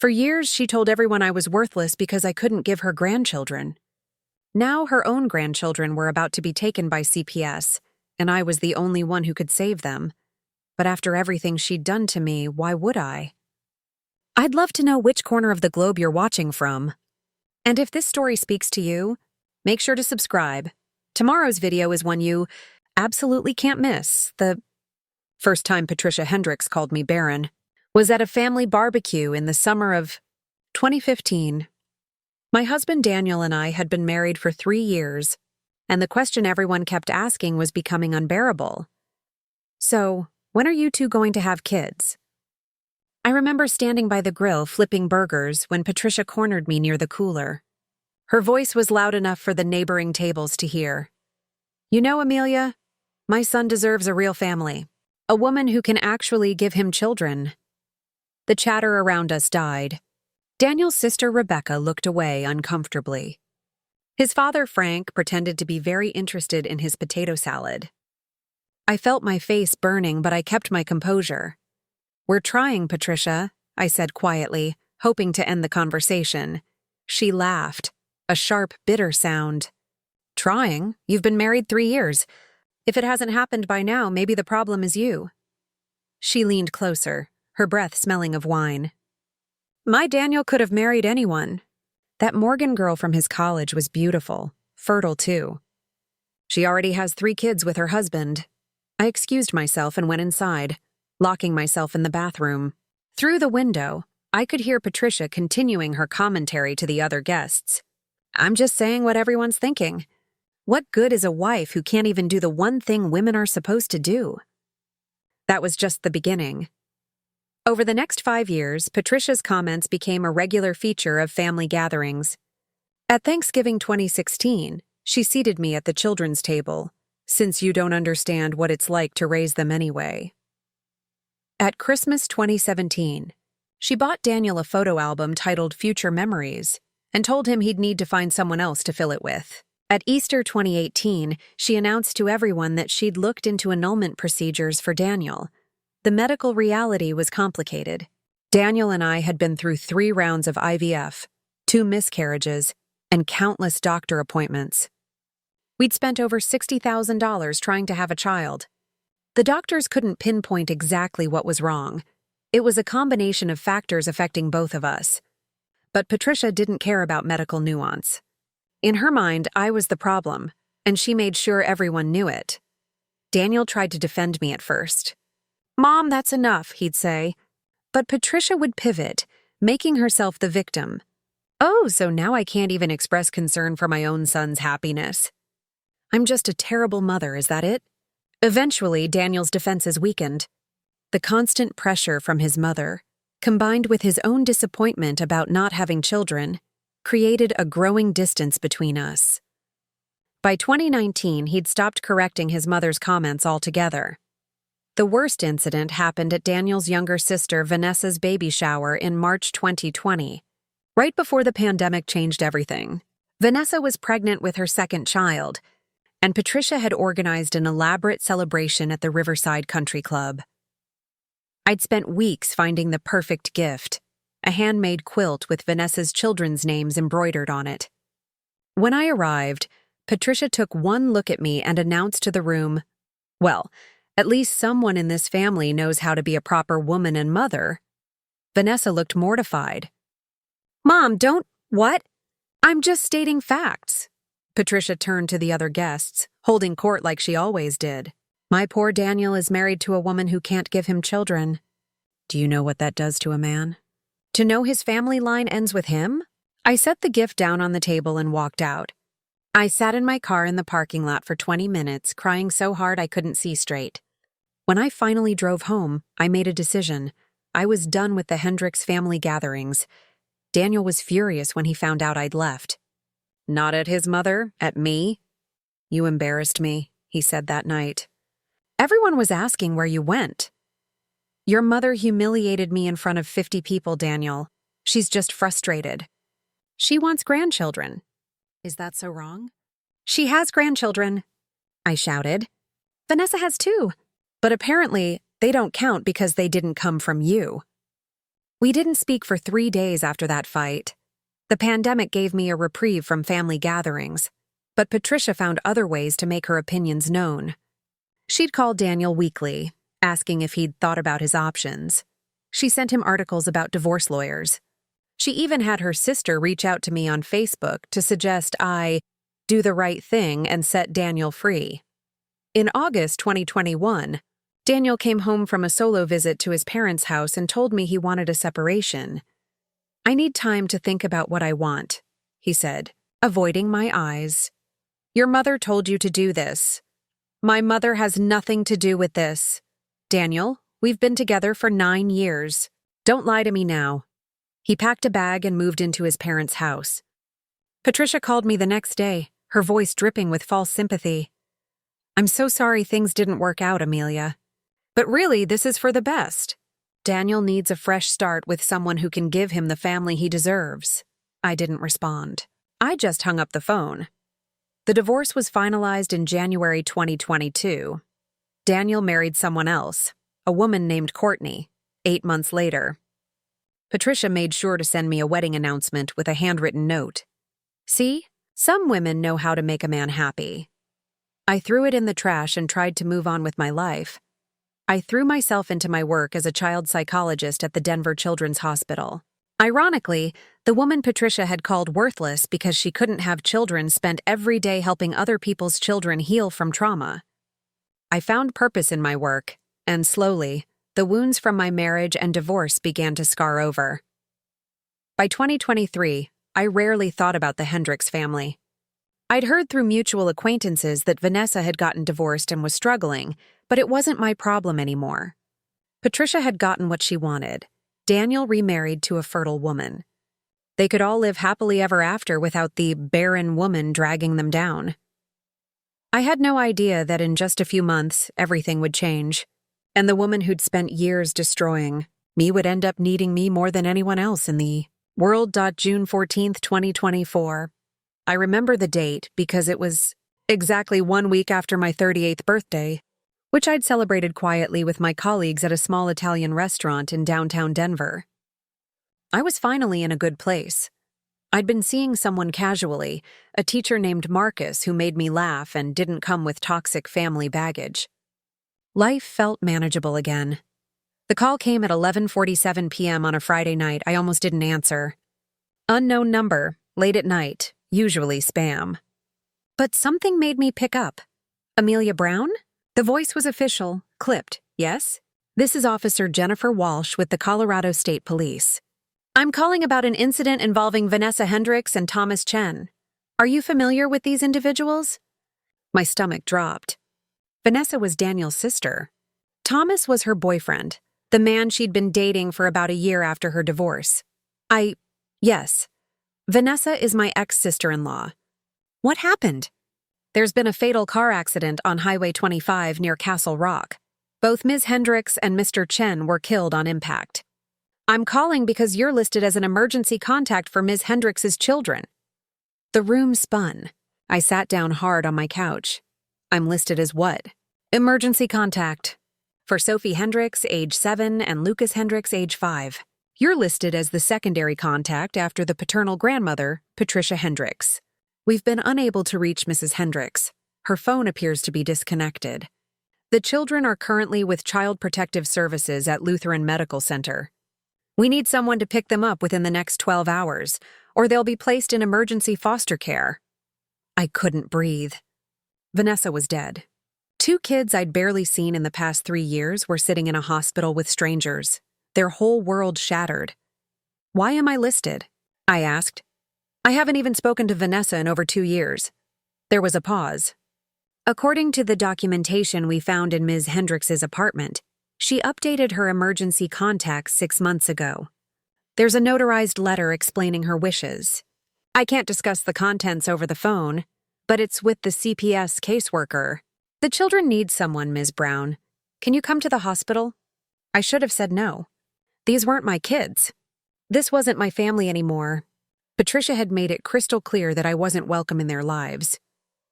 For years, she told everyone I was worthless because I couldn't give her grandchildren. Now her own grandchildren were about to be taken by CPS, and I was the only one who could save them. But after everything she'd done to me, why would I? I'd love to know which corner of the globe you're watching from. And if this story speaks to you, make sure to subscribe. Tomorrow's video is one you absolutely can't miss. The first time Patricia Hendricks called me Barren was at a family barbecue in the summer of 2015. My husband Daniel and I had been married for 3 years, and the question everyone kept asking was becoming unbearable. So, when are you two going to have kids? I remember standing by the grill flipping burgers when Patricia cornered me near the cooler. Her voice was loud enough for the neighboring tables to hear. You know, Amelia, my son deserves a real family, a woman who can actually give him children. The chatter around us died. Daniel's sister Rebecca looked away uncomfortably. His father Frank pretended to be very interested in his potato salad. I felt my face burning, but I kept my composure. We're trying, Patricia, I said quietly, hoping to end the conversation. She laughed, a sharp, bitter sound. Trying? You've been married 3 years. If it hasn't happened by now, maybe the problem is you. She leaned closer, her breath smelling of wine. My Daniel could have married anyone. That Morgan girl from his college was beautiful, fertile too. She already has 3 kids with her husband. I excused myself and went inside, locking myself in the bathroom. Through the window, I could hear Patricia continuing her commentary to the other guests. I'm just saying what everyone's thinking. What good is a wife who can't even do the one thing women are supposed to do? That was just the beginning. Over the next 5 years, Patricia's comments became a regular feature of family gatherings. At Thanksgiving 2016, she seated me at the children's table, since you don't understand what it's like to raise them anyway. At Christmas 2017, she bought Daniel a photo album titled Future Memories and told him he'd need to find someone else to fill it with. At Easter 2018, she announced to everyone that she'd looked into annulment procedures for Daniel. The medical reality was complicated. Daniel and I had been through 3 rounds of IVF, 2 miscarriages, and countless doctor appointments. We'd spent over $60,000 trying to have a child. The doctors couldn't pinpoint exactly what was wrong. It was a combination of factors affecting both of us. But Patricia didn't care about medical nuance. In her mind, I was the problem, and she made sure everyone knew it. Daniel tried to defend me at first. Mom, that's enough, he'd say. But Patricia would pivot, making herself the victim. Oh, so now I can't even express concern for my own son's happiness. I'm just a terrible mother, is that it? Eventually, Daniel's defenses weakened. The constant pressure from his mother, combined with his own disappointment about not having children, created a growing distance between us. By 2019, he'd stopped correcting his mother's comments altogether. The worst incident happened at Daniel's younger sister Vanessa's baby shower in March 2020, right before the pandemic changed everything. Vanessa was pregnant with her 2nd child, and Patricia had organized an elaborate celebration at the Riverside Country Club. I'd spent weeks finding the perfect gift, a handmade quilt with Vanessa's children's names embroidered on it. When I arrived, Patricia took one look at me and announced to the room, well, at least someone in this family knows how to be a proper woman and mother. Vanessa looked mortified. Mom, what? I'm just stating facts. Patricia turned to the other guests, holding court like she always did. My poor Daniel is married to a woman who can't give him children. Do you know what that does to a man? To know his family line ends with him? I set the gift down on the table and walked out. I sat in my car in the parking lot for 20 minutes, crying so hard I couldn't see straight. When I finally drove home, I made a decision. I was done with the Hendricks family gatherings. Daniel was furious when he found out I'd left. Not at his mother, at me. You embarrassed me, he said that night. Everyone was asking where you went. Your mother humiliated me in front of 50 people, Daniel. She's just frustrated. She wants grandchildren. Is that so wrong? She has grandchildren, I shouted. Vanessa has 2, but apparently they don't count because they didn't come from you. We didn't speak for 3 days after that fight. The pandemic gave me a reprieve from family gatherings, but Patricia found other ways to make her opinions known. She'd call Daniel weekly, asking if he'd thought about his options. She sent him articles about divorce lawyers. She even had her sister reach out to me on Facebook to suggest I do the right thing and set Daniel free. In August 2021, Daniel came home from a solo visit to his parents' house and told me he wanted a separation. "I need time to think about what I want," he said, avoiding my eyes. "Your mother told you to do this." "My mother has nothing to do with this. Daniel, we've been together for 9 years. Don't lie to me now." He packed a bag and moved into his parents' house. Patricia called me the next day, her voice dripping with false sympathy. "I'm so sorry things didn't work out, Amelia. But really, this is for the best. Daniel needs a fresh start with someone who can give him the family he deserves." I didn't respond. I just hung up the phone. The divorce was finalized in January 2022. Daniel married someone else, a woman named Courtney, 8 months later. Patricia made sure to send me a wedding announcement with a handwritten note. "See, some women know how to make a man happy." I threw it in the trash and tried to move on with my life. I threw myself into my work as a child psychologist at the Denver Children's Hospital. Ironically, the woman Patricia had called worthless because she couldn't have children spent every day helping other people's children heal from trauma. I found purpose in my work, and slowly, the wounds from my marriage and divorce began to scar over. By 2023, I rarely thought about the Hendricks family. I'd heard through mutual acquaintances that Vanessa had gotten divorced and was struggling, but it wasn't my problem anymore. Patricia had gotten what she wanted. Daniel remarried to a fertile woman. They could all live happily ever after without the barren woman dragging them down. I had no idea that in just a few months, everything would change, and the woman who'd spent years destroying me would end up needing me more than anyone else in the world. June 14th, 2024. I remember the date because it was exactly 1 week after my 38th birthday, which I'd celebrated quietly with my colleagues at a small Italian restaurant in downtown Denver. I was finally in a good place. I'd been seeing someone casually, a teacher named Marcus who made me laugh and didn't come with toxic family baggage. Life felt manageable again. The call came at 11:47 p.m. on a Friday night. I almost didn't answer. Unknown number, late at night, usually spam. But something made me pick up. "Amelia Brown?" The voice was official, clipped. "Yes? This is Officer Jennifer Walsh with the Colorado State Police. I'm calling about an incident involving Vanessa Hendricks and Thomas Chen. Are you familiar with these individuals?" My stomach dropped. Vanessa was Daniel's sister. Thomas was her boyfriend, the man she'd been dating for about a year after her divorce. Yes. Vanessa is my ex-sister-in-law. What happened? There's been a fatal car accident on Highway 25 near Castle Rock. Both Ms. Hendricks and Mr. Chen were killed on impact. I'm calling because you're listed as an emergency contact for Ms. Hendricks' children. The room spun. I sat down hard on my couch. I'm listed as what? Emergency contact. For Sophie Hendricks, age 7, and Lucas Hendricks, age 5. You're listed as the secondary contact after the paternal grandmother, Patricia Hendricks. We've been unable to reach Mrs. Hendricks. Her phone appears to be disconnected. The children are currently with Child Protective Services at Lutheran Medical Center. We need someone to pick them up within the next 12 hours, or they'll be placed in emergency foster care. I couldn't breathe. Vanessa was dead. 2 kids I'd barely seen in the past 3 years were sitting in a hospital with strangers, their whole world shattered. Why am I listed? I asked. I haven't even spoken to Vanessa in over 2 years. There was a pause. According to the documentation we found in Ms. Hendricks' apartment, she updated her emergency contacts 6 months ago. There's a notarized letter explaining her wishes. I can't discuss the contents over the phone, but it's with the CPS caseworker. The children need someone, Ms. Brown. Can you come to the hospital? I should have said no. These weren't my kids. This wasn't my family anymore. Patricia had made it crystal clear that I wasn't welcome in their lives.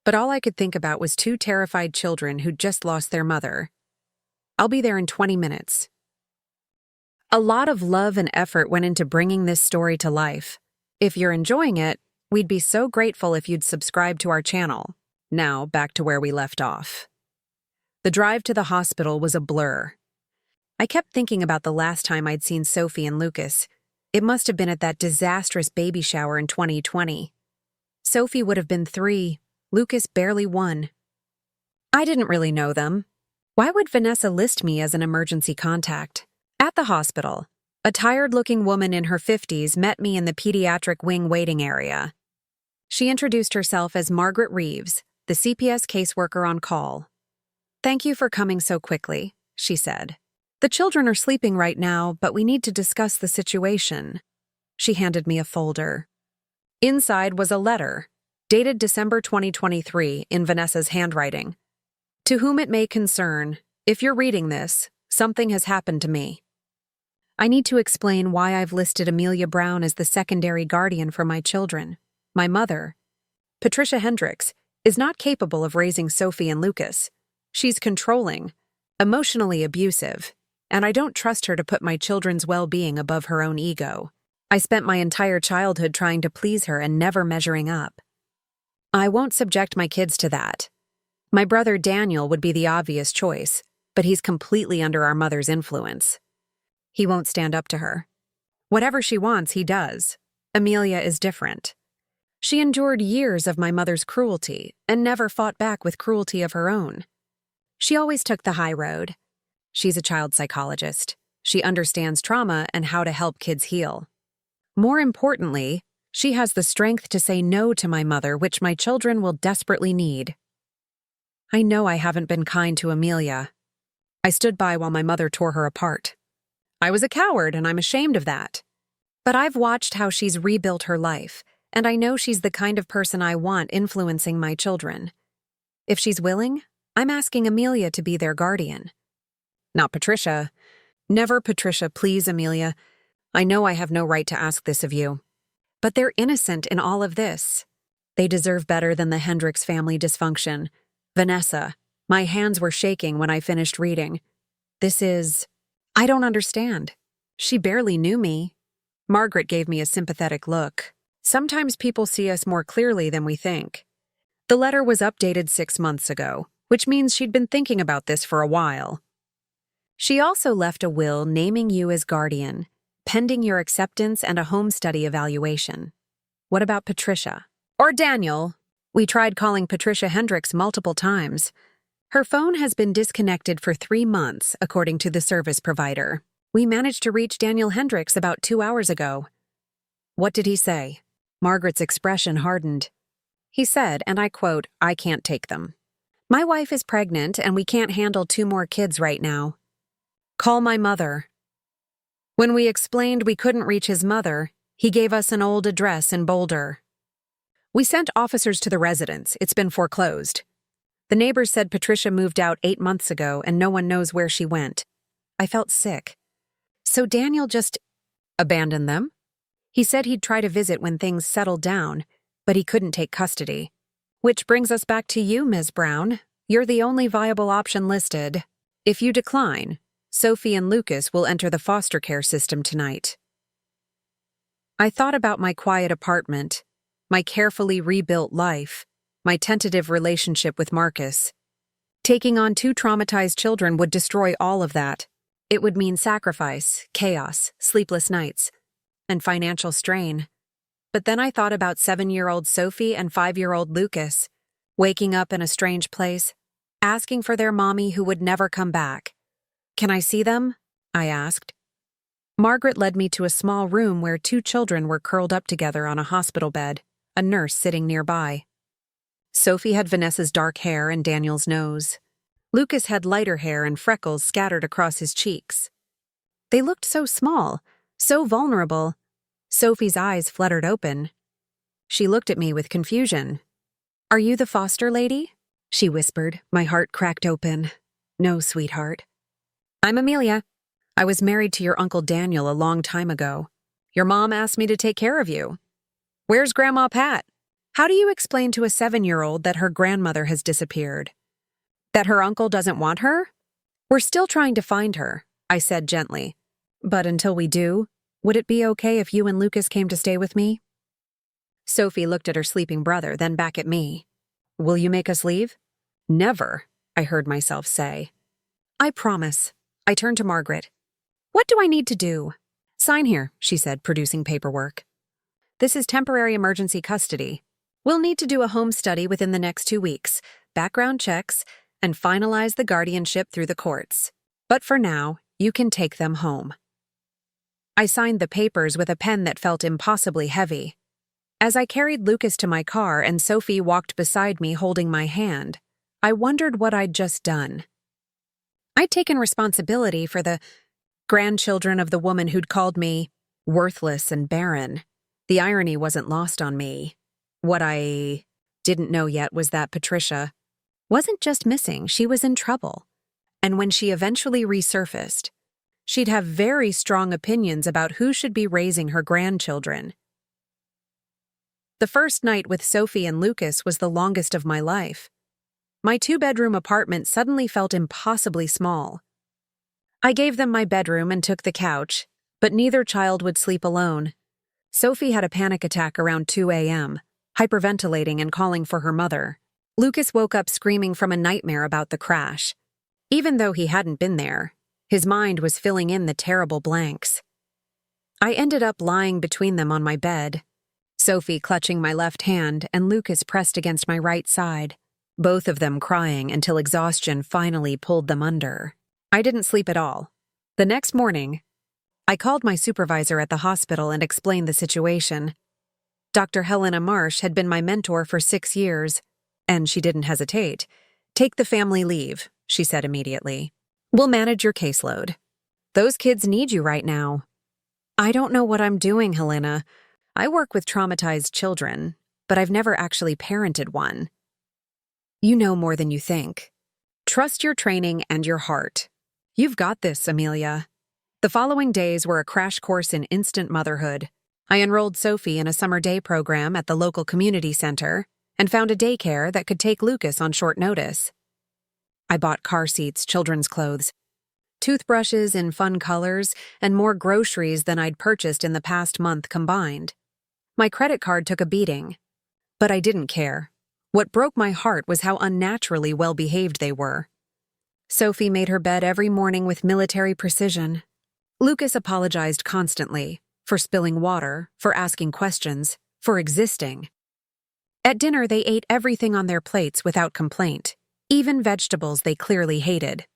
But all I could think about was 2 terrified children who'd just lost their mother. I'll be there in 20 minutes. A lot of love and effort went into bringing this story to life. If you're enjoying it, we'd be so grateful if you'd subscribe to our channel. Now, back to where we left off. The drive to the hospital was a blur. I kept thinking about the last time I'd seen Sophie and Lucas. It must have been at that disastrous baby shower in 2020. Sophie would have been 3, Lucas barely 1. I didn't really know them. Why would Vanessa list me as an emergency contact? At the hospital, a tired-looking woman in her 50s met me in the pediatric wing waiting area. She introduced herself as Margaret Reeves, the CPS caseworker on call. "Thank you for coming so quickly," she said. "The children are sleeping right now, but we need to discuss the situation." She handed me a folder. Inside was a letter, dated December 2023 in Vanessa's handwriting. "To whom it may concern, if you're reading this, something has happened to me. I need to explain why I've listed Amelia Brown as the secondary guardian for my children. My mother, Patricia Hendricks, is not capable of raising Sophie and Lucas. She's controlling, emotionally abusive, and I don't trust her to put my children's well-being above her own ego. I spent my entire childhood trying to please her and never measuring up. I won't subject my kids to that. My brother Daniel would be the obvious choice, but he's completely under our mother's influence. He won't stand up to her. Whatever she wants, he does. Amelia is different. She endured years of my mother's cruelty and never fought back with cruelty of her own. She always took the high road. She's a child psychologist. She understands trauma and how to help kids heal. More importantly, she has the strength to say no to my mother, which my children will desperately need. I know I haven't been kind to Amelia. I stood by while my mother tore her apart. I was a coward, and I'm ashamed of that. But I've watched how she's rebuilt her life, and I know she's the kind of person I want influencing my children. If she's willing, I'm asking Amelia to be their guardian. Not Patricia. Never Patricia, please, Amelia. I know I have no right to ask this of you. But they're innocent in all of this. They deserve better than the Hendricks family dysfunction. Vanessa, my hands were shaking when I finished reading. I don't understand. She barely knew me. Margaret gave me a sympathetic look. Sometimes people see us more clearly than we think. The letter was updated 6 months ago, which means she'd been thinking about this for a while. She also left a will naming you as guardian, pending your acceptance and a home study evaluation. What about Patricia? Or Daniel? We tried calling Patricia Hendricks multiple times. Her phone has been disconnected for 3 months, according to the service provider. We managed to reach Daniel Hendricks about 2 hours ago. What did he say? Margaret's expression hardened. He said, and I quote, "I can't take them. My wife is pregnant and we can't handle 2 more kids right now. Call my mother." When we explained we couldn't reach his mother, he gave us an old address in Boulder. We sent officers to the residence. It's been foreclosed. The neighbors said Patricia moved out 8 months ago and no one knows where she went. I felt sick. So Daniel just abandoned them? He said he'd try to visit when things settled down, but he couldn't take custody. Which brings us back to you, Ms. Brown. You're the only viable option listed. If you decline, Sophie and Lucas will enter the foster care system tonight. I thought about my quiet apartment, my carefully rebuilt life, my tentative relationship with Marcus. Taking on 2 traumatized children would destroy all of that. It would mean sacrifice, chaos, sleepless nights, and financial strain. But then I thought about 7-year-old Sophie and 5-year-old Lucas, waking up in a strange place, asking for their mommy who would never come back. "Can I see them?" I asked. Margaret led me to a small room where 2 children were curled up together on a hospital bed, a nurse sitting nearby. Sophie had Vanessa's dark hair and Daniel's nose. Lucas had lighter hair and freckles scattered across his cheeks. They looked so small, so vulnerable. Sophie's eyes fluttered open. She looked at me with confusion. "Are you the foster lady?" she whispered. My heart cracked open. "No, sweetheart. I'm Amelia. I was married to your Uncle Daniel a long time ago. Your mom asked me to take care of you. Where's Grandma Pat? How do you explain to a 7-year-old that her grandmother has disappeared? That her uncle doesn't want her? We're still trying to find her," I said gently. But until we do, would it be okay if you and Lucas came to stay with me? Sophie looked at her sleeping brother, then back at me. Will you make us leave? Never, I heard myself say. I promise. I turned to Margaret. What do I need to do? Sign here, she said, producing paperwork. This is temporary emergency custody. We'll need to do a home study within the next 2 weeks, background checks, and finalize the guardianship through the courts. But for now, you can take them home. I signed the papers with a pen that felt impossibly heavy. As I carried Lucas to my car and Sophie walked beside me holding my hand, I wondered what I'd just done. I'd taken responsibility for the grandchildren of the woman who'd called me worthless and barren. The irony wasn't lost on me. What I didn't know yet was that Patricia wasn't just missing, she was in trouble. And when she eventually resurfaced, she'd have very strong opinions about who should be raising her grandchildren. The first night with Sophie and Lucas was the longest of my life. My 2-bedroom apartment suddenly felt impossibly small. I gave them my bedroom and took the couch, but neither child would sleep alone. Sophie had a panic attack around 2 a.m., hyperventilating and calling for her mother. Lucas woke up screaming from a nightmare about the crash. Even though he hadn't been there, his mind was filling in the terrible blanks. I ended up lying between them on my bed, Sophie clutching my left hand and Lucas pressed against my right side, both of them crying until exhaustion finally pulled them under. I didn't sleep at all. The next morning, I called my supervisor at the hospital and explained the situation. Dr. Helena Marsh had been my mentor for 6 years, and she didn't hesitate. Take the family leave, she said immediately. We'll manage your caseload. Those kids need you right now. I don't know what I'm doing, Helena. I work with traumatized children, but I've never actually parented one. You know more than you think. Trust your training and your heart. You've got this, Amelia. The following days were a crash course in instant motherhood. I enrolled Sophie in a summer day program at the local community center and found a daycare that could take Lucas on short notice. I bought car seats, children's clothes, toothbrushes in fun colors, and more groceries than I'd purchased in the past month combined. My credit card took a beating, but I didn't care. What broke my heart was how unnaturally well-behaved they were. Sophie made her bed every morning with military precision. Lucas apologized constantly, for spilling water, for asking questions, for existing. At dinner, they ate everything on their plates without complaint, even vegetables they clearly hated.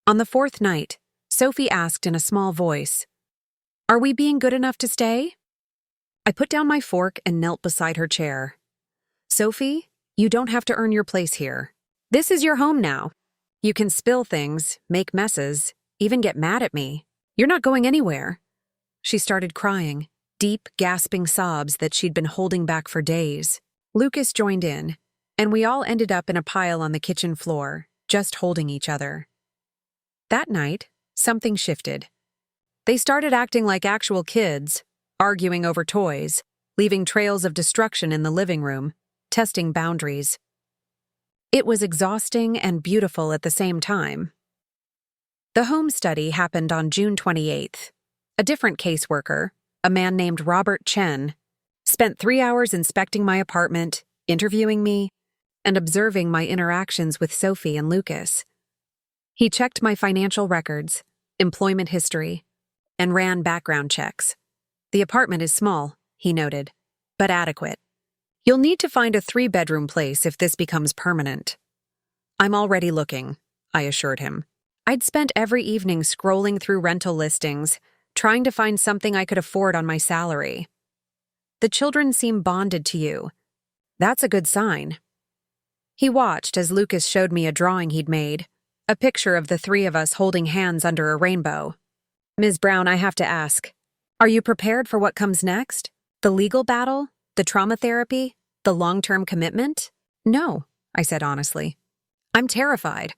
On the 4th night, Sophie asked in a small voice, "Are we being good enough to stay?" I put down my fork and knelt beside her chair. "Sophie, you don't have to earn your place here. This is your home now. You can spill things, make messes, even get mad at me. You're not going anywhere." She started crying, deep, gasping sobs that she'd been holding back for days. Lucas joined in, and we all ended up in a pile on the kitchen floor, just holding each other. That night, something shifted. They started acting like actual kids, arguing over toys, leaving trails of destruction in the living room, testing boundaries. It was exhausting and beautiful at the same time. The home study happened on June 28th. A different caseworker, a man named Robert Chen, spent 3 hours inspecting my apartment, interviewing me, and observing my interactions with Sophie and Lucas. He checked my financial records, employment history, and ran background checks. "The apartment is small," he noted, "but adequate. You'll need to find a 3-bedroom place if this becomes permanent." "I'm already looking," I assured him. I'd spent every evening scrolling through rental listings, trying to find something I could afford on my salary. "The children seem bonded to you. That's a good sign." He watched as Lucas showed me a drawing he'd made, a picture of the 3 of us holding hands under a rainbow. "Ms. Brown, I have to ask, are you prepared for what comes next? The legal battle? The trauma therapy? The long-term commitment?" "No," I said honestly. "I'm terrified.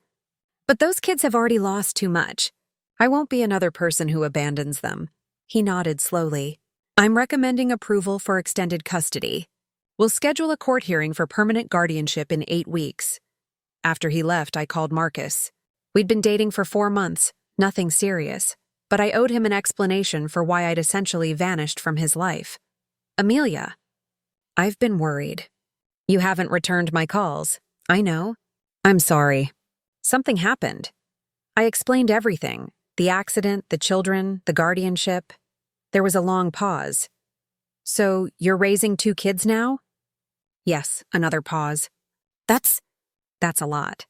But those kids have already lost too much. I won't be another person who abandons them." He nodded slowly. "I'm recommending approval for extended custody. We'll schedule a court hearing for permanent guardianship in 8 weeks. After he left, I called Marcus. We'd been dating for 4 months, nothing serious. but I owed him an explanation for why I'd essentially vanished from his life. Amelia. I've been worried. You haven't returned my calls. I know. I'm sorry. Something happened. I explained everything. The accident, the children, the guardianship. There was a long pause. So, you're raising 2 kids now? Yes, another pause. That's a lot.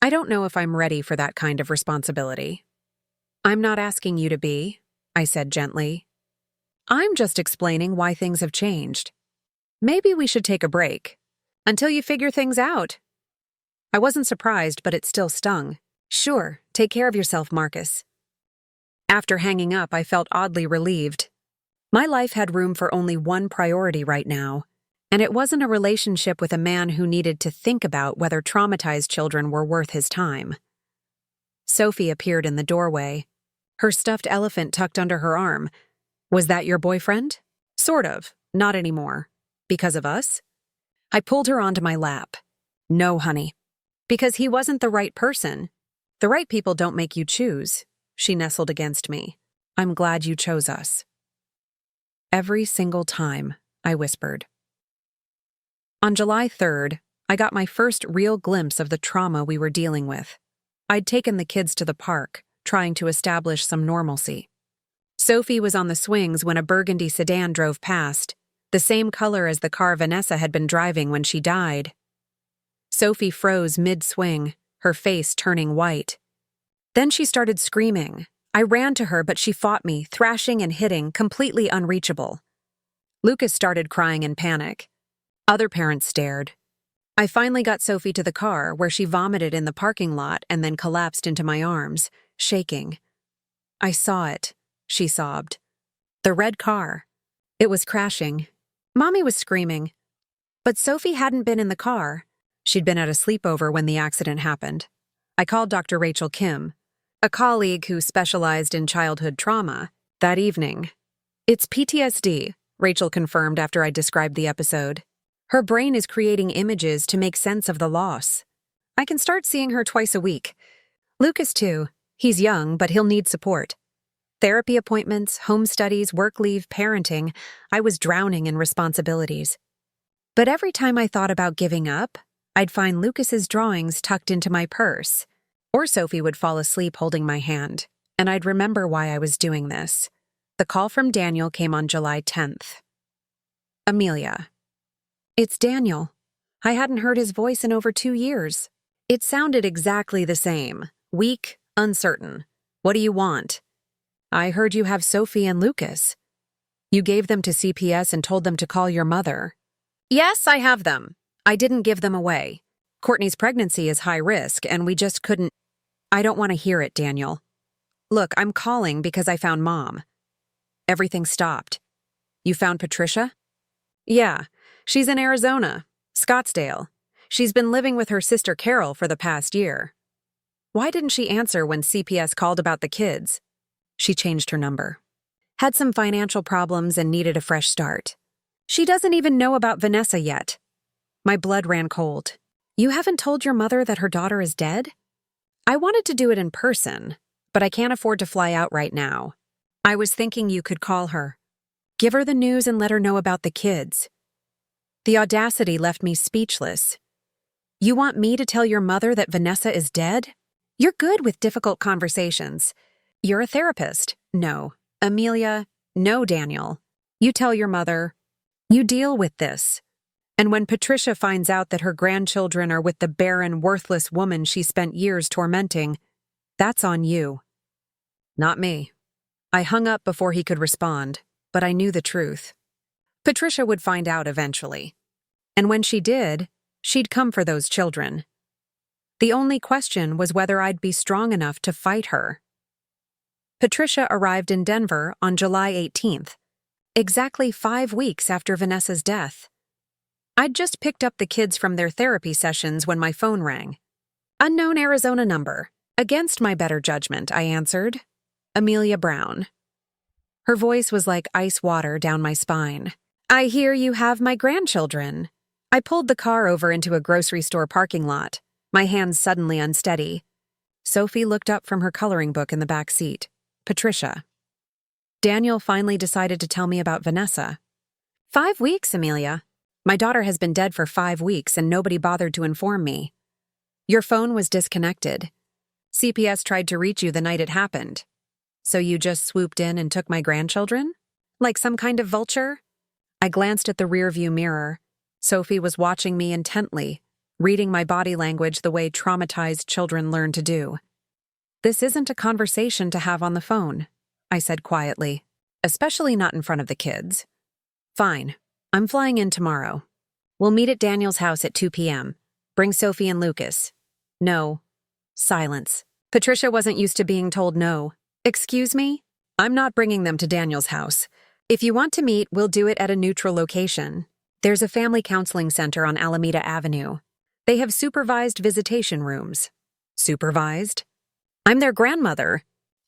I don't know if I'm ready for that kind of responsibility. I'm not asking you to be, I said gently. I'm just explaining why things have changed. Maybe we should take a break. Until you figure things out. I wasn't surprised, but it still stung. Sure, take care of yourself, Marcus. After hanging up, I felt oddly relieved. My life had room for only one priority right now, and it wasn't a relationship with a man who needed to think about whether traumatized children were worth his time. Sophie appeared in the doorway, her stuffed elephant tucked under her arm. Was that your boyfriend? Sort of, not anymore. Because of us? I pulled her onto my lap. No, honey. Because he wasn't the right person. The right people don't make you choose. She nestled against me. I'm glad you chose us. Every single time, I whispered. On July 3rd, I got my first real glimpse of the trauma we were dealing with. I'd taken the kids to the park, trying to establish some normalcy. Sophie was on the swings when a burgundy sedan drove past, the same color as the car Vanessa had been driving when she died. Sophie froze mid-swing, her face turning white. Then she started screaming. I ran to her, but she fought me, thrashing and hitting, completely unreachable. Lucas started crying in panic. Other parents stared. I finally got Sophie to the car, where she vomited in the parking lot and then collapsed into my arms, shaking. I saw it, she sobbed. The red car. It was crashing. Mommy was screaming. But Sophie hadn't been in the car. She'd been at a sleepover when the accident happened. I called Dr. Rachel Kim, a colleague who specialized in childhood trauma, that evening. It's PTSD, Rachel confirmed after I described the episode. Her brain is creating images to make sense of the loss. I can start seeing her twice a week. Lucas, too. He's young, but he'll need support. Therapy appointments, home studies, work leave, parenting. I was drowning in responsibilities. But every time I thought about giving up, I'd find Lucas's drawings tucked into my purse. Or Sophie would fall asleep holding my hand, and I'd remember why I was doing this. The call from Daniel came on July 10th. Amelia. It's Daniel. I hadn't heard his voice in over 2 years. It sounded exactly the same. Weak, uncertain. What do you want? I heard you have Sophie and Lucas. You gave them to CPS and told them to call your mother. Yes, I have them. I didn't give them away. Courtney's pregnancy is high risk, and we just couldn't. I don't want to hear it, Daniel. Look, I'm calling because I found Mom. Everything stopped. You found Patricia? Yeah, she's in Arizona, Scottsdale. She's been living with her sister Carol for the past year. Why didn't she answer when CPS called about the kids? She changed her number. Had some financial problems and needed a fresh start. She doesn't even know about Vanessa yet. My blood ran cold. You haven't told your mother that her daughter is dead? I wanted to do it in person, but I can't afford to fly out right now. I was thinking you could call her. Give her the news and let her know about the kids. The audacity left me speechless. You want me to tell your mother that Vanessa is dead? You're good with difficult conversations. You're a therapist. No. Amelia, no, Daniel. You tell your mother. You deal with this. And when Patricia finds out that her grandchildren are with the barren, worthless woman she spent years tormenting, that's on you. Not me. I hung up before he could respond, but I knew the truth. Patricia would find out eventually. And when she did, she'd come for those children. The only question was whether I'd be strong enough to fight her. Patricia arrived in Denver on July 18th, exactly 5 weeks after Vanessa's death. I'd just picked up the kids from their therapy sessions when my phone rang. Unknown Arizona number. Against my better judgment, I answered. Amelia Brown. Her voice was like ice water down my spine. I hear you have my grandchildren. I pulled the car over into a grocery store parking lot, my hands suddenly unsteady. Sophie looked up from her coloring book in the back seat. Patricia. Daniel finally decided to tell me about Vanessa. 5 weeks, Amelia. My daughter has been dead for 5 weeks and nobody bothered to inform me. Your phone was disconnected. CPS tried to reach you the night it happened. So you just swooped in and took my grandchildren? Like some kind of vulture? I glanced at the rearview mirror. Sophie was watching me intently, reading my body language the way traumatized children learn to do. This isn't a conversation to have on the phone, I said quietly, especially not in front of the kids. Fine. I'm flying in tomorrow. We'll meet at Daniel's house at 2 p.m. Bring Sophie and Lucas. No. Silence. Patricia wasn't used to being told no. Excuse me? I'm not bringing them to Daniel's house. If you want to meet, we'll do it at a neutral location. There's a family counseling center on Alameda Avenue. They have supervised visitation rooms. Supervised? I'm their grandmother.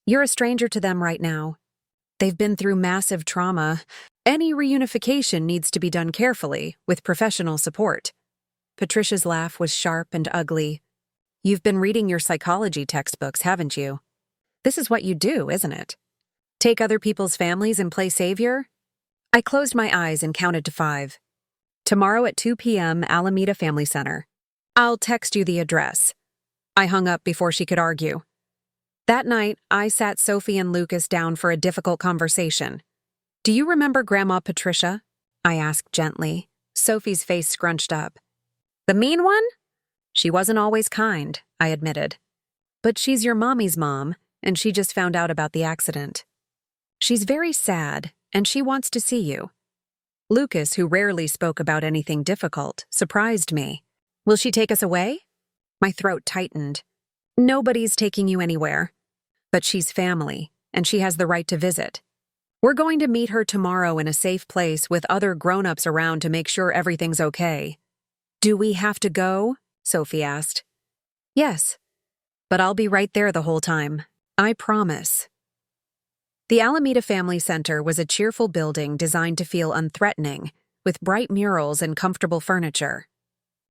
You're a stranger to them right now. They've been through massive trauma. Any reunification needs to be done carefully, with professional support. Patricia's laugh was sharp and ugly. You've been reading your psychology textbooks, haven't you? This is what you do, isn't it? Take other people's families and play savior? I closed my eyes and counted to 5. Tomorrow at 2 p.m., Alameda Family Center. I'll text you the address. I hung up before she could argue. That night, I sat Sophie and Lucas down for a difficult conversation. Do you remember Grandma Patricia? I asked gently. Sophie's face scrunched up. The mean one? She wasn't always kind, I admitted. But she's your mommy's mom, and she just found out about the accident. She's very sad, and she wants to see you. Lucas, who rarely spoke about anything difficult, surprised me. Will she take us away? My throat tightened. Nobody's taking you anywhere. But she's family, and she has the right to visit. We're going to meet her tomorrow in a safe place with other grown-ups around to make sure everything's okay. Do we have to go? Sophie asked. Yes, but I'll be right there the whole time. I promise. The Alameda Family Center was a cheerful building designed to feel unthreatening, with bright murals and comfortable furniture.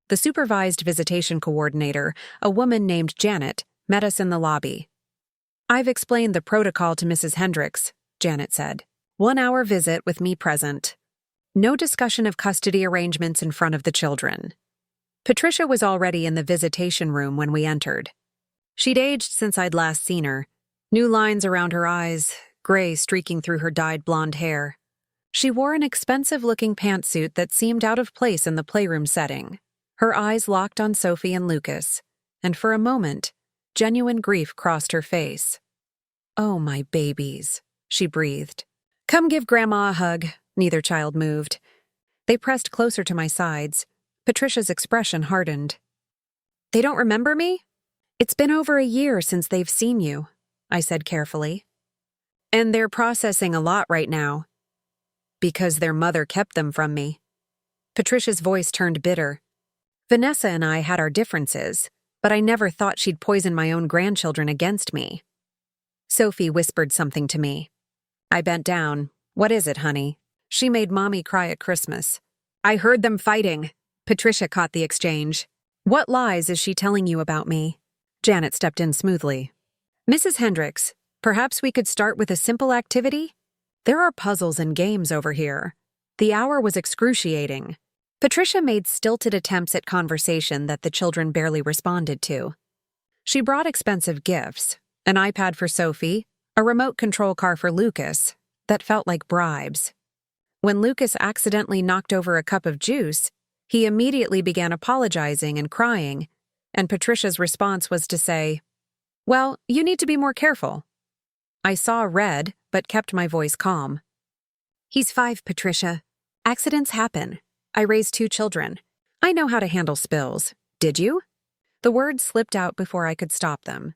The supervised visitation coordinator, a woman named Janet, met us in the lobby. I've explained the protocol to Mrs. Hendricks, Janet said. 1-hour visit with me present. No discussion of custody arrangements in front of the children. Patricia was already in the visitation room when we entered. She'd aged since I'd last seen her. New lines around her eyes, gray streaking through her dyed blonde hair. She wore an expensive-looking pantsuit that seemed out of place in the playroom setting. Her eyes locked on Sophie and Lucas, and for a moment, genuine grief crossed her face. Oh, my babies, she breathed. Come give Grandma a hug. Neither child moved. They pressed closer to my sides. Patricia's expression hardened. They don't remember me? It's been over a year since they've seen you, I said carefully. And they're processing a lot right now. Because their mother kept them from me. Patricia's voice turned bitter. Vanessa and I had our differences, but I never thought she'd poison my own grandchildren against me. Sophie whispered something to me. I bent down. What is it, honey? She made Mommy cry at Christmas. I heard them fighting. Patricia caught the exchange. What lies is she telling you about me? Janet stepped in smoothly. Mrs. Hendricks, perhaps we could start with a simple activity? There are puzzles and games over here. The hour was excruciating. Patricia made stilted attempts at conversation that the children barely responded to. She brought expensive gifts, an iPad for Sophie, a remote control car for Lucas, that felt like bribes. When Lucas accidentally knocked over a cup of juice, he immediately began apologizing and crying, and Patricia's response was to say, Well, you need to be more careful. I saw red, but kept my voice calm. He's 5, Patricia. Accidents happen. I raised 2 children. I know how to handle spills. Did you? The words slipped out before I could stop them.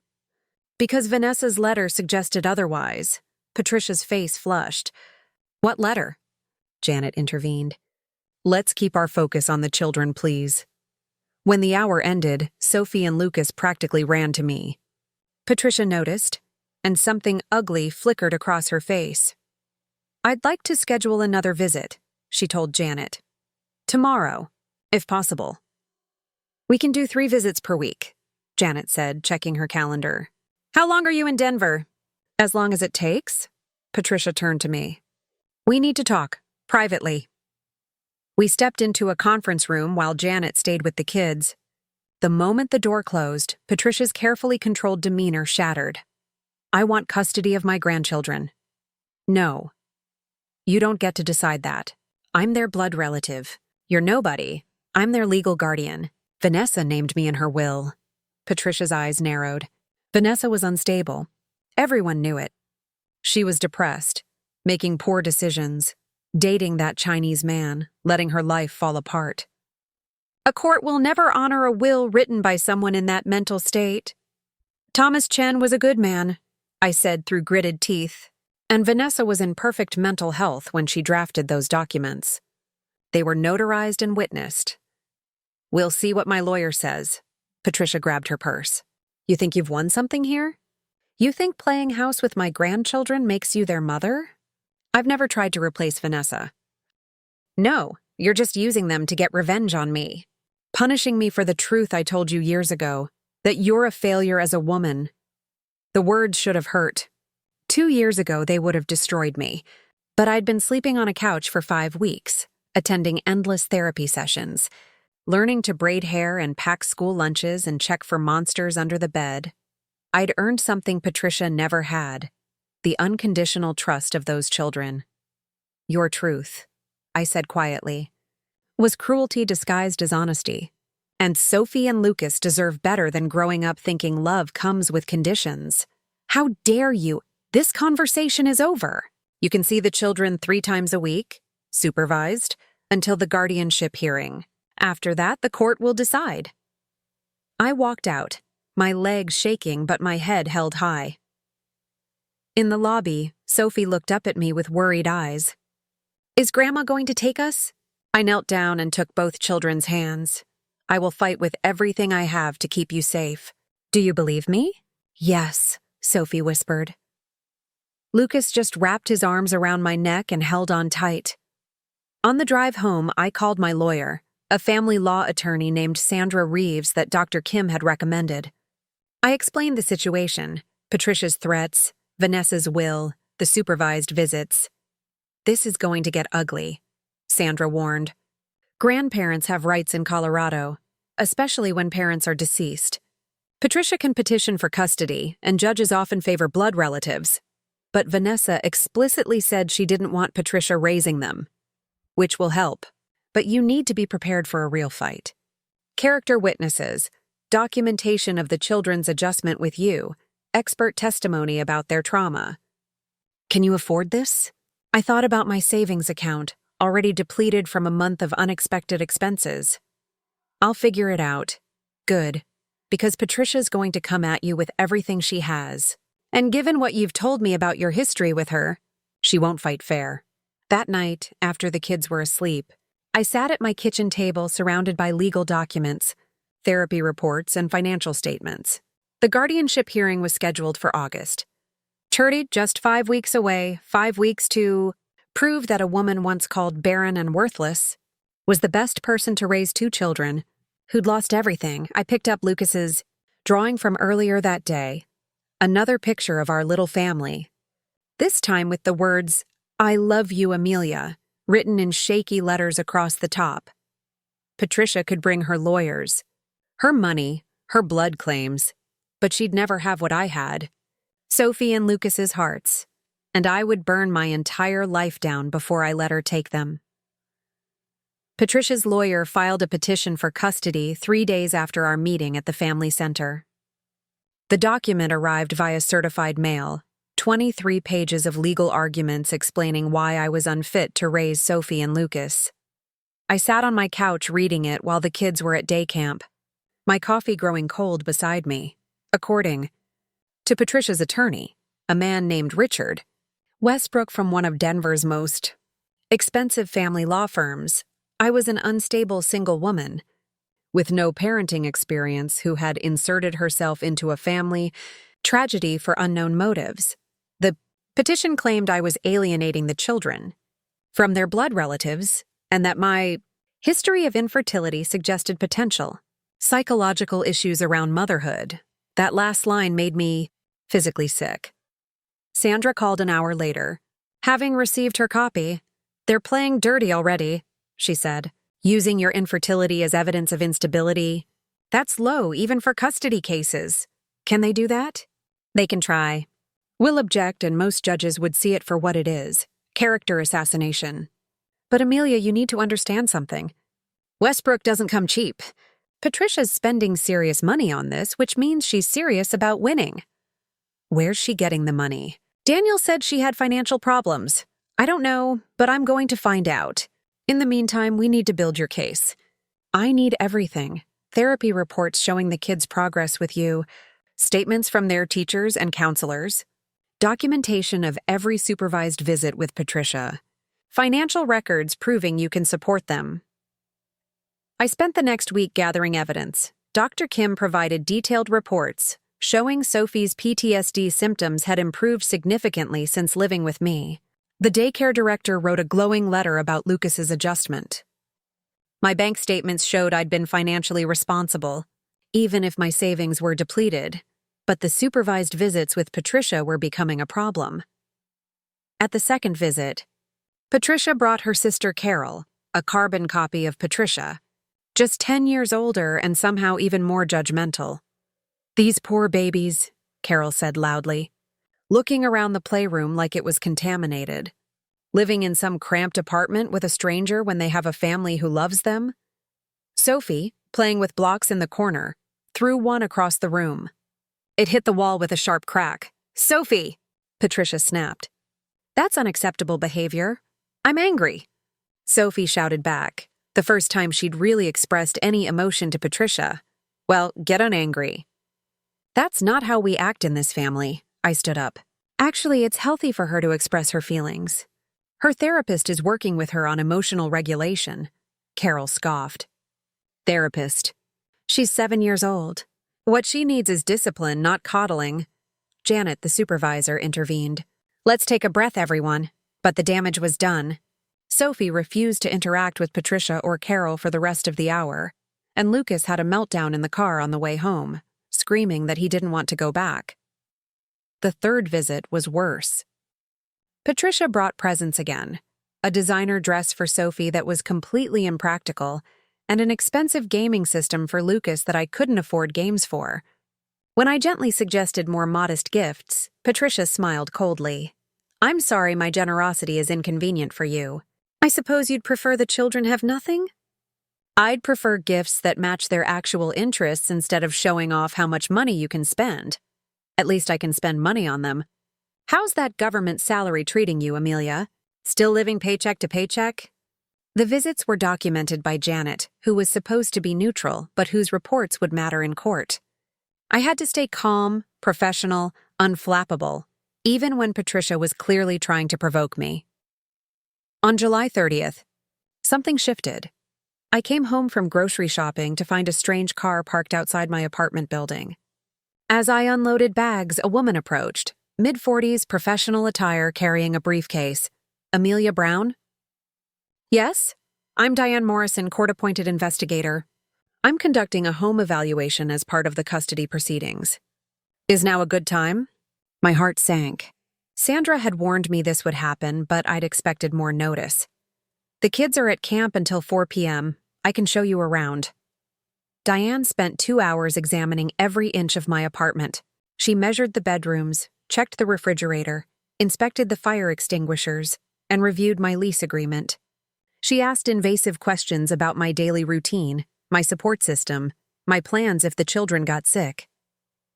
Because Vanessa's letter suggested otherwise. Patricia's face flushed. What letter? Janet intervened. Let's keep our focus on the children, please. When the hour ended, Sophie and Lucas practically ran to me. Patricia noticed, and something ugly flickered across her face. I'd like to schedule another visit, she told Janet. Tomorrow, if possible. We can do 3 visits per week, Janet said, checking her calendar. How long are you in Denver? As long as it takes? Patricia turned to me. We need to talk, privately. We stepped into a conference room while Janet stayed with the kids. The moment the door closed, Patricia's carefully controlled demeanor shattered. I want custody of my grandchildren. No. You don't get to decide that. I'm their blood relative. You're nobody. I'm their legal guardian. Vanessa named me in her will. Patricia's eyes narrowed. Vanessa was unstable. Everyone knew it. She was depressed, making poor decisions, dating that Chinese man, letting her life fall apart. A court will never honor a will written by someone in that mental state. Thomas Chen was a good man, I said through gritted teeth, and Vanessa was in perfect mental health when she drafted those documents. They were notarized and witnessed. We'll see what my lawyer says. Patricia grabbed her purse. You think you've won something here? You think playing house with my grandchildren makes you their mother? I've never tried to replace Vanessa. No, you're just using them to get revenge on me. Punishing me for the truth I told you years ago, that you're a failure as a woman. The words should have hurt. 2 years ago, they would have destroyed me. But I'd been sleeping on a couch for 5 weeks, attending endless therapy sessions, learning to braid hair and pack school lunches and check for monsters under the bed. I'd earned something Patricia never had, the unconditional trust of those children. Your truth, I said quietly, was cruelty disguised as honesty. And Sophie and Lucas deserve better than growing up thinking love comes with conditions. How dare you? This conversation is over. You can see the children 3 times a week, supervised, until the guardianship hearing. After that, the court will decide. I walked out, my legs shaking but my head held high. In the lobby, Sophie looked up at me with worried eyes. Is Grandma going to take us? I knelt down and took both children's hands. I will fight with everything I have to keep you safe. Do you believe me? Yes, Sophie whispered. Lucas just wrapped his arms around my neck and held on tight. On the drive home, I called my lawyer, a family law attorney named Sandra Reeves that Dr. Kim had recommended. I explained the situation, Patricia's threats, Vanessa's will, the supervised visits. This is going to get ugly, Sandra warned. Grandparents have rights in Colorado, especially when parents are deceased. Patricia can petition for custody, and judges often favor blood relatives. But Vanessa explicitly said she didn't want Patricia raising them, which will help. But you need to be prepared for a real fight. Character witnesses, documentation of the children's adjustment with you, expert testimony about their trauma. Can you afford this? I thought about my savings account, already depleted from a month of unexpected expenses. I'll figure it out. Good. Because Patricia's going to come at you with everything she has. And given what you've told me about your history with her, she won't fight fair. That night, after the kids were asleep, I sat at my kitchen table surrounded by legal documents, therapy reports, and financial statements. The guardianship hearing was scheduled for August. Churty, just 5 weeks away, 5 weeks to prove that a woman once called barren and worthless was the best person to raise 2 children who'd lost everything. I picked up Lucas's drawing from earlier that day, another picture of our little family, this time with the words, I love you, Amelia, written in shaky letters across the top. Patricia could bring her lawyers, her money, her blood claims, but she'd never have what I had, Sophie and Lucas's hearts, and I would burn my entire life down before I let her take them. Patricia's lawyer filed a petition for custody 3 days after our meeting at the family center. The document arrived via certified mail, 23 pages of legal arguments explaining why I was unfit to raise Sophie and Lucas. I sat on my couch reading it while the kids were at day camp, my coffee growing cold beside me. According to Patricia's attorney, a man named Richard Westbrook from one of Denver's most expensive family law firms, I was an unstable single woman with no parenting experience who had inserted herself into a family tragedy for unknown motives. The petition claimed I was alienating the children from their blood relatives and that my history of infertility suggested potential psychological issues around motherhood. That last line made me physically sick. Sandra called an hour later. Having received her copy, "They're playing dirty already," she said. "Using your infertility as evidence of instability. That's low even for custody cases. Can they do that?" "They can try. We'll object, and most judges would see it for what it is: character assassination." "But Amelia, you need to understand something. Westbrook doesn't come cheap. Patricia's spending serious money on this, which means she's serious about winning." "Where's she getting the money?" "Daniel said she had financial problems. I don't know, but I'm going to find out. In the meantime, we need to build your case. I need everything. Therapy reports showing the kids' progress with you, statements from their teachers and counselors, documentation of every supervised visit with Patricia, financial records proving you can support them." I spent the next week gathering evidence. Dr. Kim provided detailed reports showing Sophie's PTSD symptoms had improved significantly since living with me. The daycare director wrote a glowing letter about Lucas's adjustment. My bank statements showed I'd been financially responsible, even if my savings were depleted, but the supervised visits with Patricia were becoming a problem. At the second visit, Patricia brought her sister Carol, a carbon copy of Patricia, just 10 years older and somehow even more judgmental. "These poor babies," Carol said loudly, looking around the playroom like it was contaminated. "Living in some cramped apartment with a stranger when they have a family who loves them." Sophie, playing with blocks in the corner, threw one across the room. It hit the wall with a sharp crack. "Sophie!" Patricia snapped. "That's unacceptable behavior. I'm angry." Sophie shouted back, the first time she'd really expressed any emotion to Patricia. "Well, get unangry." "That's not how we act in this family," I stood up. "Actually, it's healthy for her to express her feelings. Her therapist is working with her on emotional regulation." Carol scoffed. "Therapist. She's 7 years old. What she needs is discipline, not coddling." Janet, the supervisor, intervened. "Let's take a breath, everyone." But the damage was done. Sophie refused to interact with Patricia or Carol for the rest of the hour, and Lucas had a meltdown in the car on the way home, screaming that he didn't want to go back. The third visit was worse. Patricia brought presents again: a designer dress for Sophie that was completely impractical, and an expensive gaming system for Lucas that I couldn't afford games for. When I gently suggested more modest gifts, Patricia smiled coldly. "I'm sorry my generosity is inconvenient for you. I suppose you'd prefer the children have nothing?" "I'd prefer gifts that match their actual interests instead of showing off how much money you can spend. At least I can spend money on them. How's that government salary treating you, Amelia? Still living paycheck to paycheck?" The visits were documented by Janet, who was supposed to be neutral, but whose reports would matter in court. I had to stay calm, professional, unflappable, even when Patricia was clearly trying to provoke me. On July 30th, something shifted. I came home from grocery shopping to find a strange car parked outside my apartment building. As I unloaded bags, a woman approached, mid-40s, professional attire, carrying a briefcase. "Amelia Brown?" "Yes, I'm Diane Morrison, court-appointed investigator. I'm conducting a home evaluation as part of the custody proceedings. Is now a good time?" My heart sank. Sandra had warned me this would happen, but I'd expected more notice. "The kids are at camp until 4 p.m. I can show you around." Diane spent 2 hours examining every inch of my apartment. She measured the bedrooms, checked the refrigerator, inspected the fire extinguishers, and reviewed my lease agreement. She asked invasive questions about my daily routine, my support system, my plans if the children got sick.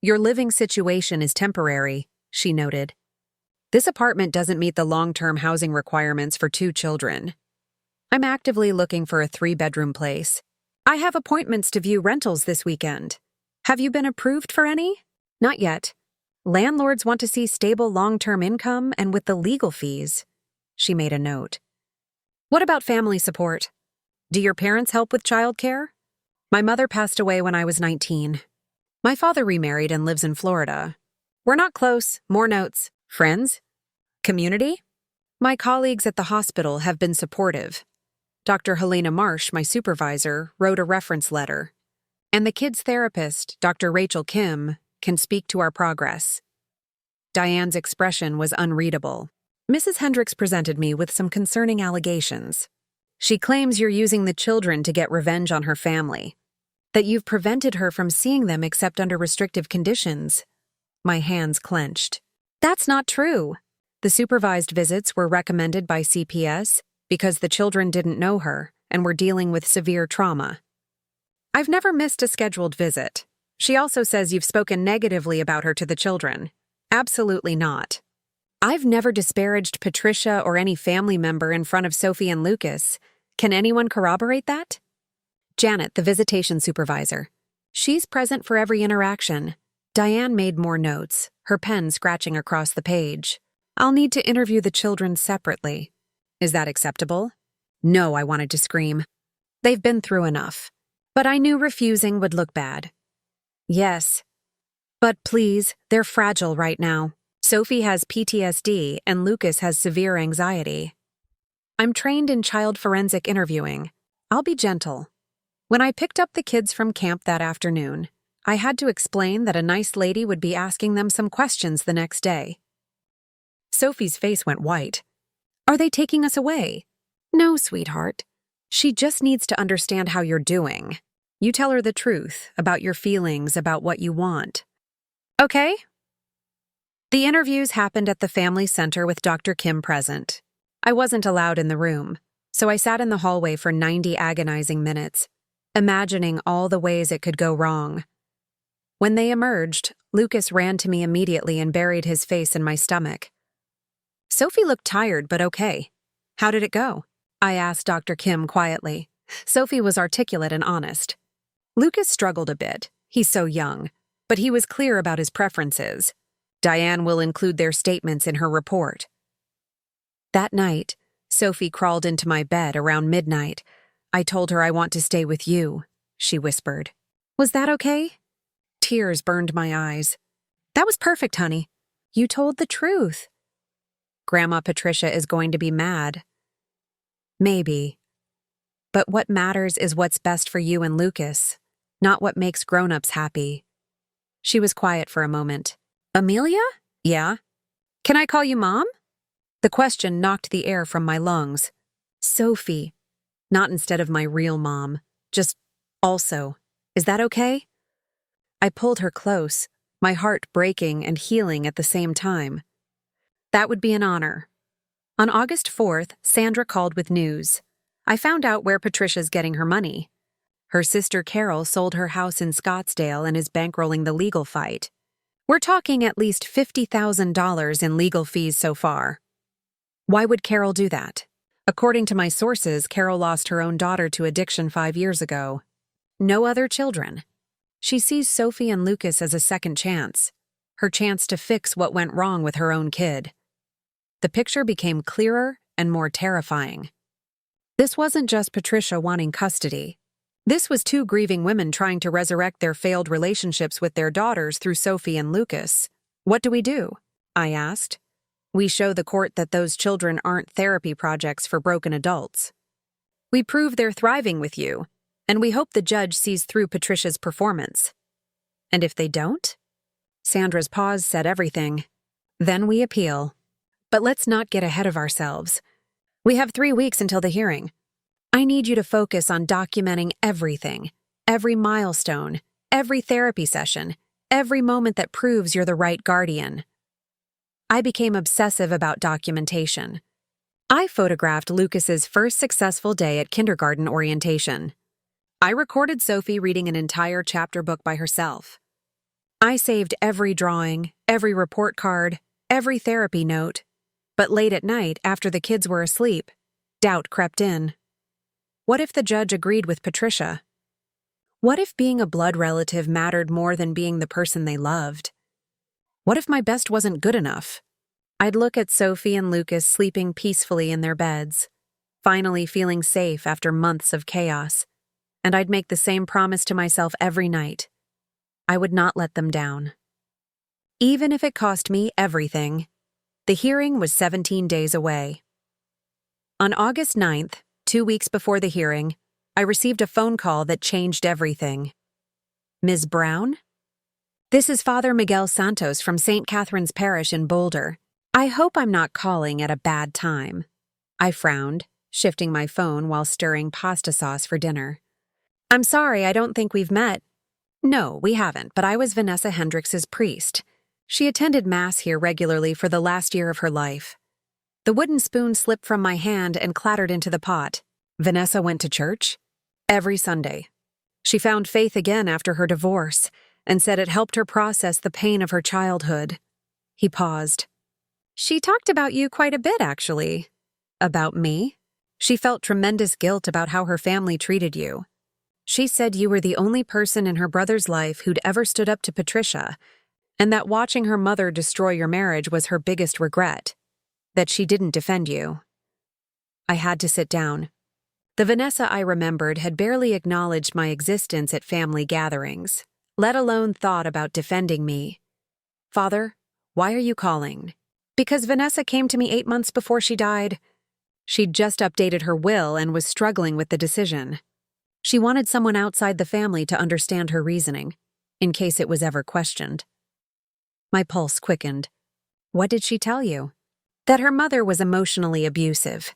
"Your living situation is temporary," she noted. "This apartment doesn't meet the long-term housing requirements for 2 children. I'm actively looking for a 3-bedroom place. I have appointments to view rentals this weekend. Have you been approved for any?" "Not yet. Landlords want to see stable long-term income and with the legal fees." She made a note. "What about family support? Do your parents help with childcare?" "My mother passed away when I was 19. My father remarried and lives in Florida. We're not close." More notes. "Friends? Community?" "My colleagues at the hospital have been supportive. Dr. Helena Marsh, my supervisor, wrote a reference letter. And the kids' therapist, Dr. Rachel Kim, can speak to our progress." Diane's expression was unreadable. Mrs. Hendricks presented me with some concerning allegations. She claims you're using the children to get revenge on her family, that you've prevented her from seeing them except under restrictive conditions. My hands clenched. That's not true. The supervised visits were recommended by CPS because the children didn't know her and were dealing with severe trauma. I've never missed a scheduled visit. She also says you've spoken negatively about her to the children. Absolutely not. I've never disparaged Patricia or any family member in front of Sophie and Lucas. Can anyone corroborate that? Janet, the visitation supervisor. She's present for every interaction. Diane made more notes, her pen scratching across the page. I'll need to interview the children separately. Is that acceptable? No, I wanted to scream. They've been through enough. But I knew refusing would look bad. Yes. But please, they're fragile right now. Sophie has PTSD and Lucas has severe anxiety. I'm trained in child forensic interviewing. I'll be gentle. When I picked up the kids from camp that afternoon, I had to explain that a nice lady would be asking them some questions the next day. Sophie's face went white. Are they taking us away? No, sweetheart. She just needs to understand how you're doing. You tell her the truth about your feelings, about what you want. Okay? The interviews happened at the family center with Dr. Kim present. I wasn't allowed in the room, so I sat in the hallway for 90 agonizing minutes, imagining all the ways it could go wrong. When they emerged, Lucas ran to me immediately and buried his face in my stomach. Sophie looked tired but okay. How did it go? I asked Dr. Kim quietly. Sophie was articulate and honest. Lucas struggled a bit. He's so young, but he was clear about his preferences. Diane will include their statements in her report. That night, Sophie crawled into my bed around midnight. I told her I want to stay with you, she whispered. Was that okay? Tears burned my eyes. That was perfect, honey. You told the truth. Grandma Patricia is going to be mad. Maybe. But what matters is what's best for you and Lucas, not what makes grown-ups happy. She was quiet for a moment. Amelia? Yeah? Can I call you Mom? The question knocked the air from my lungs. Sophie. Not instead of my real mom. Just also. Is that okay? I pulled her close, my heart breaking and healing at the same time. That would be an honor. On August 4th, Sandra called with news. I found out where Patricia's getting her money. Her sister Carol sold her house in Scottsdale and is bankrolling the legal fight. We're talking at least $50,000 in legal fees so far. Why would Carol do that? According to my sources, Carol lost her own daughter to addiction 5 years ago. No other children. She sees Sophie and Lucas as a second chance, her chance to fix what went wrong with her own kid. The picture became clearer and more terrifying. This wasn't just Patricia wanting custody. This was two grieving women trying to resurrect their failed relationships with their daughters through Sophie and Lucas. What do we do? I asked. We show the court that those children aren't therapy projects for broken adults. We prove they're thriving with you, and we hope the judge sees through Patricia's performance. And if they don't? Sandra's pause said everything. Then we appeal. But let's not get ahead of ourselves. We have 3 weeks until the hearing. I need you to focus on documenting everything, every milestone, every therapy session, every moment that proves you're the right guardian. I became obsessive about documentation. I photographed Lucas's first successful day at kindergarten orientation. I recorded Sophie reading an entire chapter book by herself. I saved every drawing, every report card, every therapy note. But late at night, after the kids were asleep, doubt crept in. What if the judge agreed with Patricia? What if being a blood relative mattered more than being the person they loved? What if my best wasn't good enough? I'd look at Sophie and Lucas sleeping peacefully in their beds, finally feeling safe after months of chaos, and I'd make the same promise to myself every night. I would not let them down. Even if it cost me everything. The hearing was 17 days away. On August 9th, 2 weeks before the hearing, I received a phone call that changed everything. Ms. Brown? This is Father Miguel Santos from St. Catherine's Parish in Boulder. I hope I'm not calling at a bad time. I frowned, shifting my phone while stirring pasta sauce for dinner. I'm sorry, I don't think we've met. No, we haven't, but I was Vanessa Hendrix's priest. She attended Mass here regularly for the last year of her life. The wooden spoon slipped from my hand and clattered into the pot. Vanessa went to church? Every Sunday. She found faith again after her divorce and said it helped her process the pain of her childhood. He paused. She talked about you quite a bit, actually. About me? She felt tremendous guilt about how her family treated you. She said you were the only person in her brother's life who'd ever stood up to Patricia, and that watching her mother destroy your marriage was her biggest regret, that she didn't defend you. I had to sit down. The Vanessa I remembered had barely acknowledged my existence at family gatherings, let alone thought about defending me. Father, why are you calling? Because Vanessa came to me 8 months before she died. She'd just updated her will and was struggling with the decision. She wanted someone outside the family to understand her reasoning, in case it was ever questioned. My pulse quickened. What did she tell you? That her mother was emotionally abusive.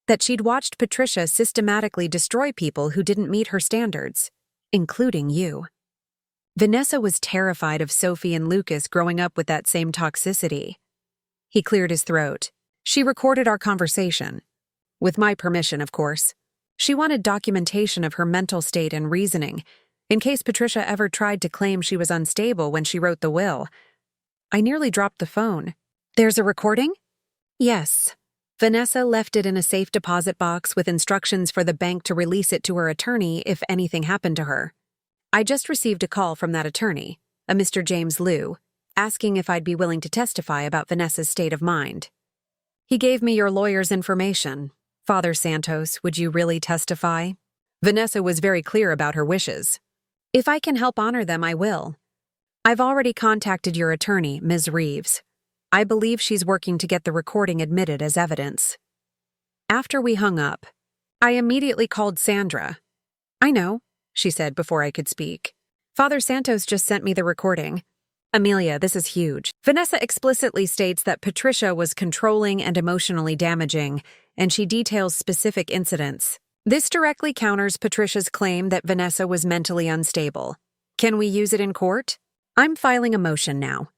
That she'd watched Patricia systematically destroy people who didn't meet her standards, including you. Vanessa was terrified of Sophie and Lucas growing up with that same toxicity. He cleared his throat. She recorded our conversation. With my permission, of course. She wanted documentation of her mental state and reasoning, in case Patricia ever tried to claim she was unstable when she wrote the will. I nearly dropped the phone. There's a recording? Yes. Vanessa left it in a safe deposit box with instructions for the bank to release it to her attorney if anything happened to her. I just received a call from that attorney, a Mr. James Liu, asking if I'd be willing to testify about Vanessa's state of mind. He gave me your lawyer's information. Father Santos, would you really testify? Vanessa was very clear about her wishes. If I can help honor them, I will. I've already contacted your attorney, Ms. Reeves. I believe she's working to get the recording admitted as evidence. After we hung up, I immediately called Sandra. I know, she said before I could speak. Father Santos just sent me the recording. Amelia, this is huge. Vanessa explicitly states that Patricia was controlling and emotionally damaging, and she details specific incidents. This directly counters Patricia's claim that Vanessa was mentally unstable. Can we use it in court? I'm filing a motion now.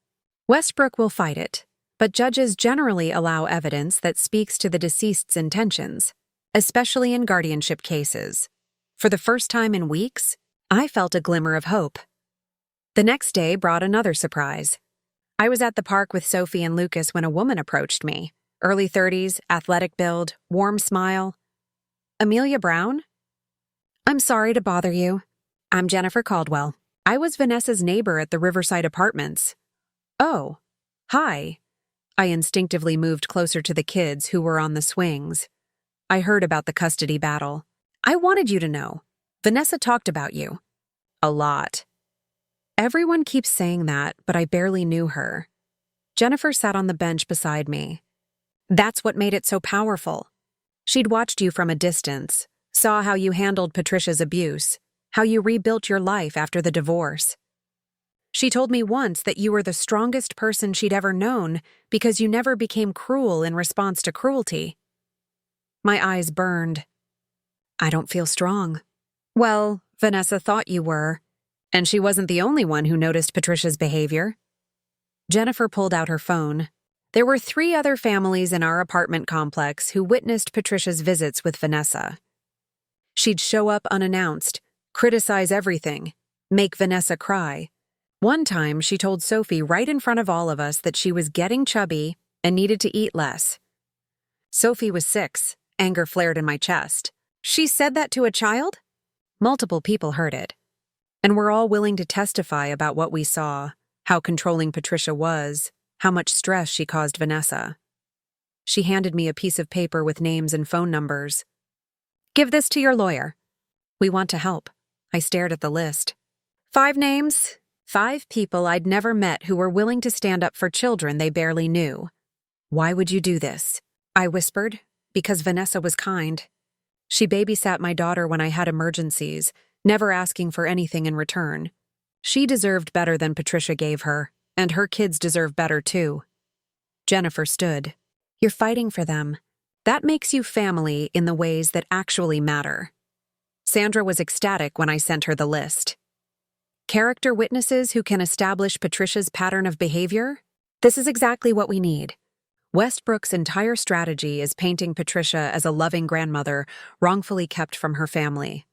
Westbrook will fight it, but judges generally allow evidence that speaks to the deceased's intentions, especially in guardianship cases. For the first time in weeks, I felt a glimmer of hope. The next day brought another surprise. I was at the park with Sophie and Lucas when a woman approached me. Early 30s, athletic build, warm smile. Amelia Brown? I'm sorry to bother you. I'm Jennifer Caldwell. I was Vanessa's neighbor at the Riverside Apartments. Oh, hi. I instinctively moved closer to the kids who were on the swings. I heard about the custody battle. I wanted you to know. Vanessa talked about you. A lot. Everyone keeps saying that, but I barely knew her. Jennifer sat on the bench beside me. That's what made it so powerful. She'd watched you from a distance, saw how you handled Patricia's abuse, how you rebuilt your life after the divorce. She told me once that you were the strongest person she'd ever known because you never became cruel in response to cruelty. My eyes burned. I don't feel strong. Well, Vanessa thought you were, and she wasn't the only one who noticed Patricia's behavior. Jennifer pulled out her phone. There were 3 other families in our apartment complex who witnessed Patricia's visits with Vanessa. She'd show up unannounced, criticize everything, make Vanessa cry. One time, she told Sophie right in front of all of us that she was getting chubby and needed to eat less. Sophie was 6. Anger flared in my chest. She said that to a child? Multiple people heard it. And we're all willing to testify about what we saw, how controlling Patricia was, how much stress she caused Vanessa. She handed me a piece of paper with names and phone numbers. Give this to your lawyer. We want to help. I stared at the list. 5 names, 5 people I'd never met who were willing to stand up for children they barely knew. Why would you do this? I whispered, because Vanessa was kind. She babysat my daughter when I had emergencies, never asking for anything in return. She deserved better than Patricia gave her, and her kids deserve better too. Jennifer stood. You're fighting for them. That makes you family in the ways that actually matter. Sandra was ecstatic when I sent her the list. Character witnesses who can establish Patricia's pattern of behavior? This is exactly what we need. Westbrook's entire strategy is painting Patricia as a loving grandmother wrongfully kept from her family.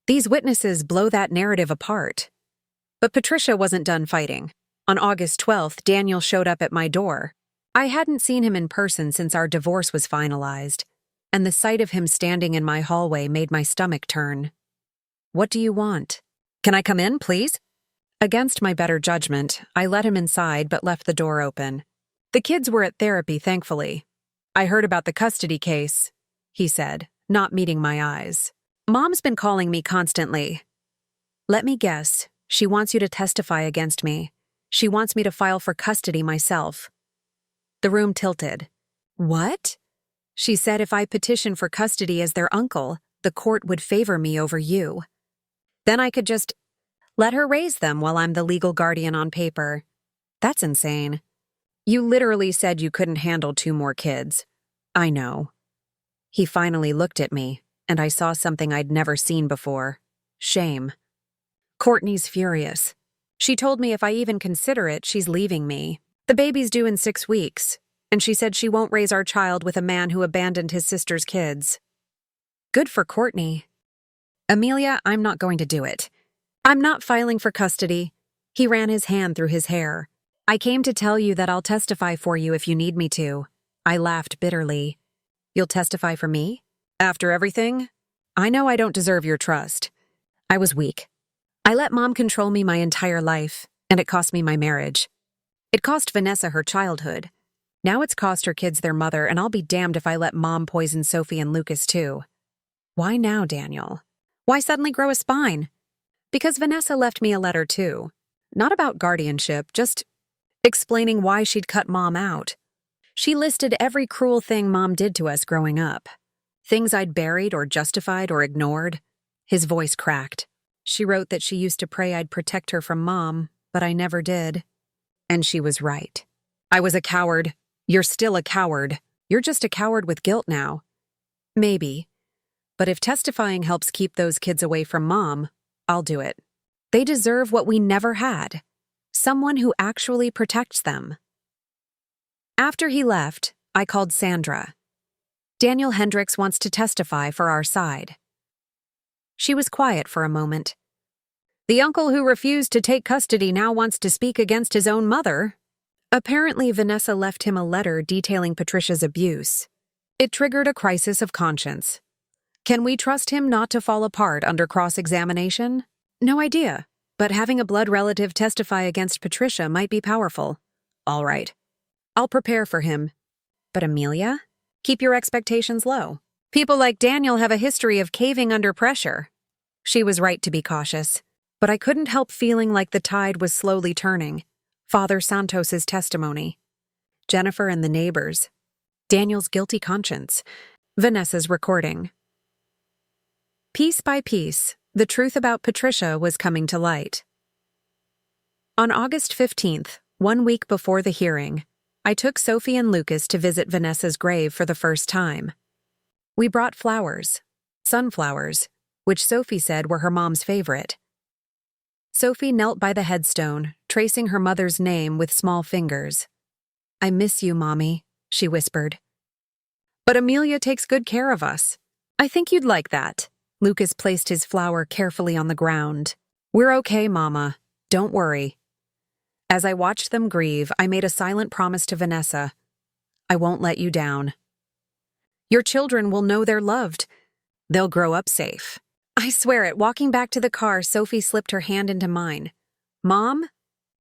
These witnesses blow that narrative apart. But Patricia wasn't done fighting. On August 12th, Daniel showed up at my door. I hadn't seen him in person since our divorce was finalized, and the sight of him standing in my hallway made my stomach turn. What do you want? Can I come in, please? Against my better judgment, I let him inside but left the door open. The kids were at therapy, thankfully. I heard about the custody case, he said, not meeting my eyes. Mom's been calling me constantly. Let me guess, she wants you to testify against me. She wants me to file for custody myself. The room tilted. What? She said if I petition for custody as their uncle, the court would favor me over you. Then I could just let her raise them while I'm the legal guardian on paper. That's insane. You literally said you couldn't handle 2 more kids. I know. He finally looked at me, and I saw something I'd never seen before. Shame. Courtney's furious. She told me if I even consider it, she's leaving me. The baby's due in 6 weeks, and she said she won't raise our child with a man who abandoned his sister's kids. Good for Courtney. Amelia, I'm not going to do it. I'm not filing for custody. He ran his hand through his hair. I came to tell you that I'll testify for you if you need me to. I laughed bitterly. You'll testify for me? After everything? I know I don't deserve your trust. I was weak. I let Mom control me my entire life, and it cost me my marriage. It cost Vanessa her childhood. Now it's cost her kids their mother, and I'll be damned if I let Mom poison Sophie and Lucas too. Why now, Daniel? Why suddenly grow a spine? Because Vanessa left me a letter too. Not about guardianship, just explaining why she'd cut Mom out. She listed every cruel thing Mom did to us growing up. Things I'd buried or justified or ignored. His voice cracked. She wrote that she used to pray I'd protect her from Mom, but I never did. And she was right. I was a coward. You're still a coward. You're just a coward with guilt now. Maybe. But if testifying helps keep those kids away from Mom, I'll do it. They deserve what we never had. Someone who actually protects them. After he left, I called Sandra. Daniel Hendricks wants to testify for our side. She was quiet for a moment. The uncle who refused to take custody now wants to speak against his own mother. Apparently, Vanessa left him a letter detailing Patricia's abuse. It triggered a crisis of conscience. Can we trust him not to fall apart under cross-examination? No idea, but having a blood relative testify against Patricia might be powerful. All right. I'll prepare for him. But Amelia? Keep your expectations low. People like Daniel have a history of caving under pressure. She was right to be cautious. But I couldn't help feeling like the tide was slowly turning. Father Santos's testimony. Jennifer and the neighbors. Daniel's guilty conscience. Vanessa's recording. Piece by piece, the truth about Patricia was coming to light. On August 15th, 1 week before the hearing, I took Sophie and Lucas to visit Vanessa's grave for the first time. We brought flowers, sunflowers, which Sophie said were her mom's favorite. Sophie knelt by the headstone, tracing her mother's name with small fingers. I miss you, Mommy, she whispered. But Amelia takes good care of us. I think you'd like that. Lucas placed his flower carefully on the ground. We're okay, Mama. Don't worry. As I watched them grieve, I made a silent promise to Vanessa. I won't let you down. Your children will know they're loved. They'll grow up safe. I swear it. Walking back to the car, Sophie slipped her hand into mine. Mom?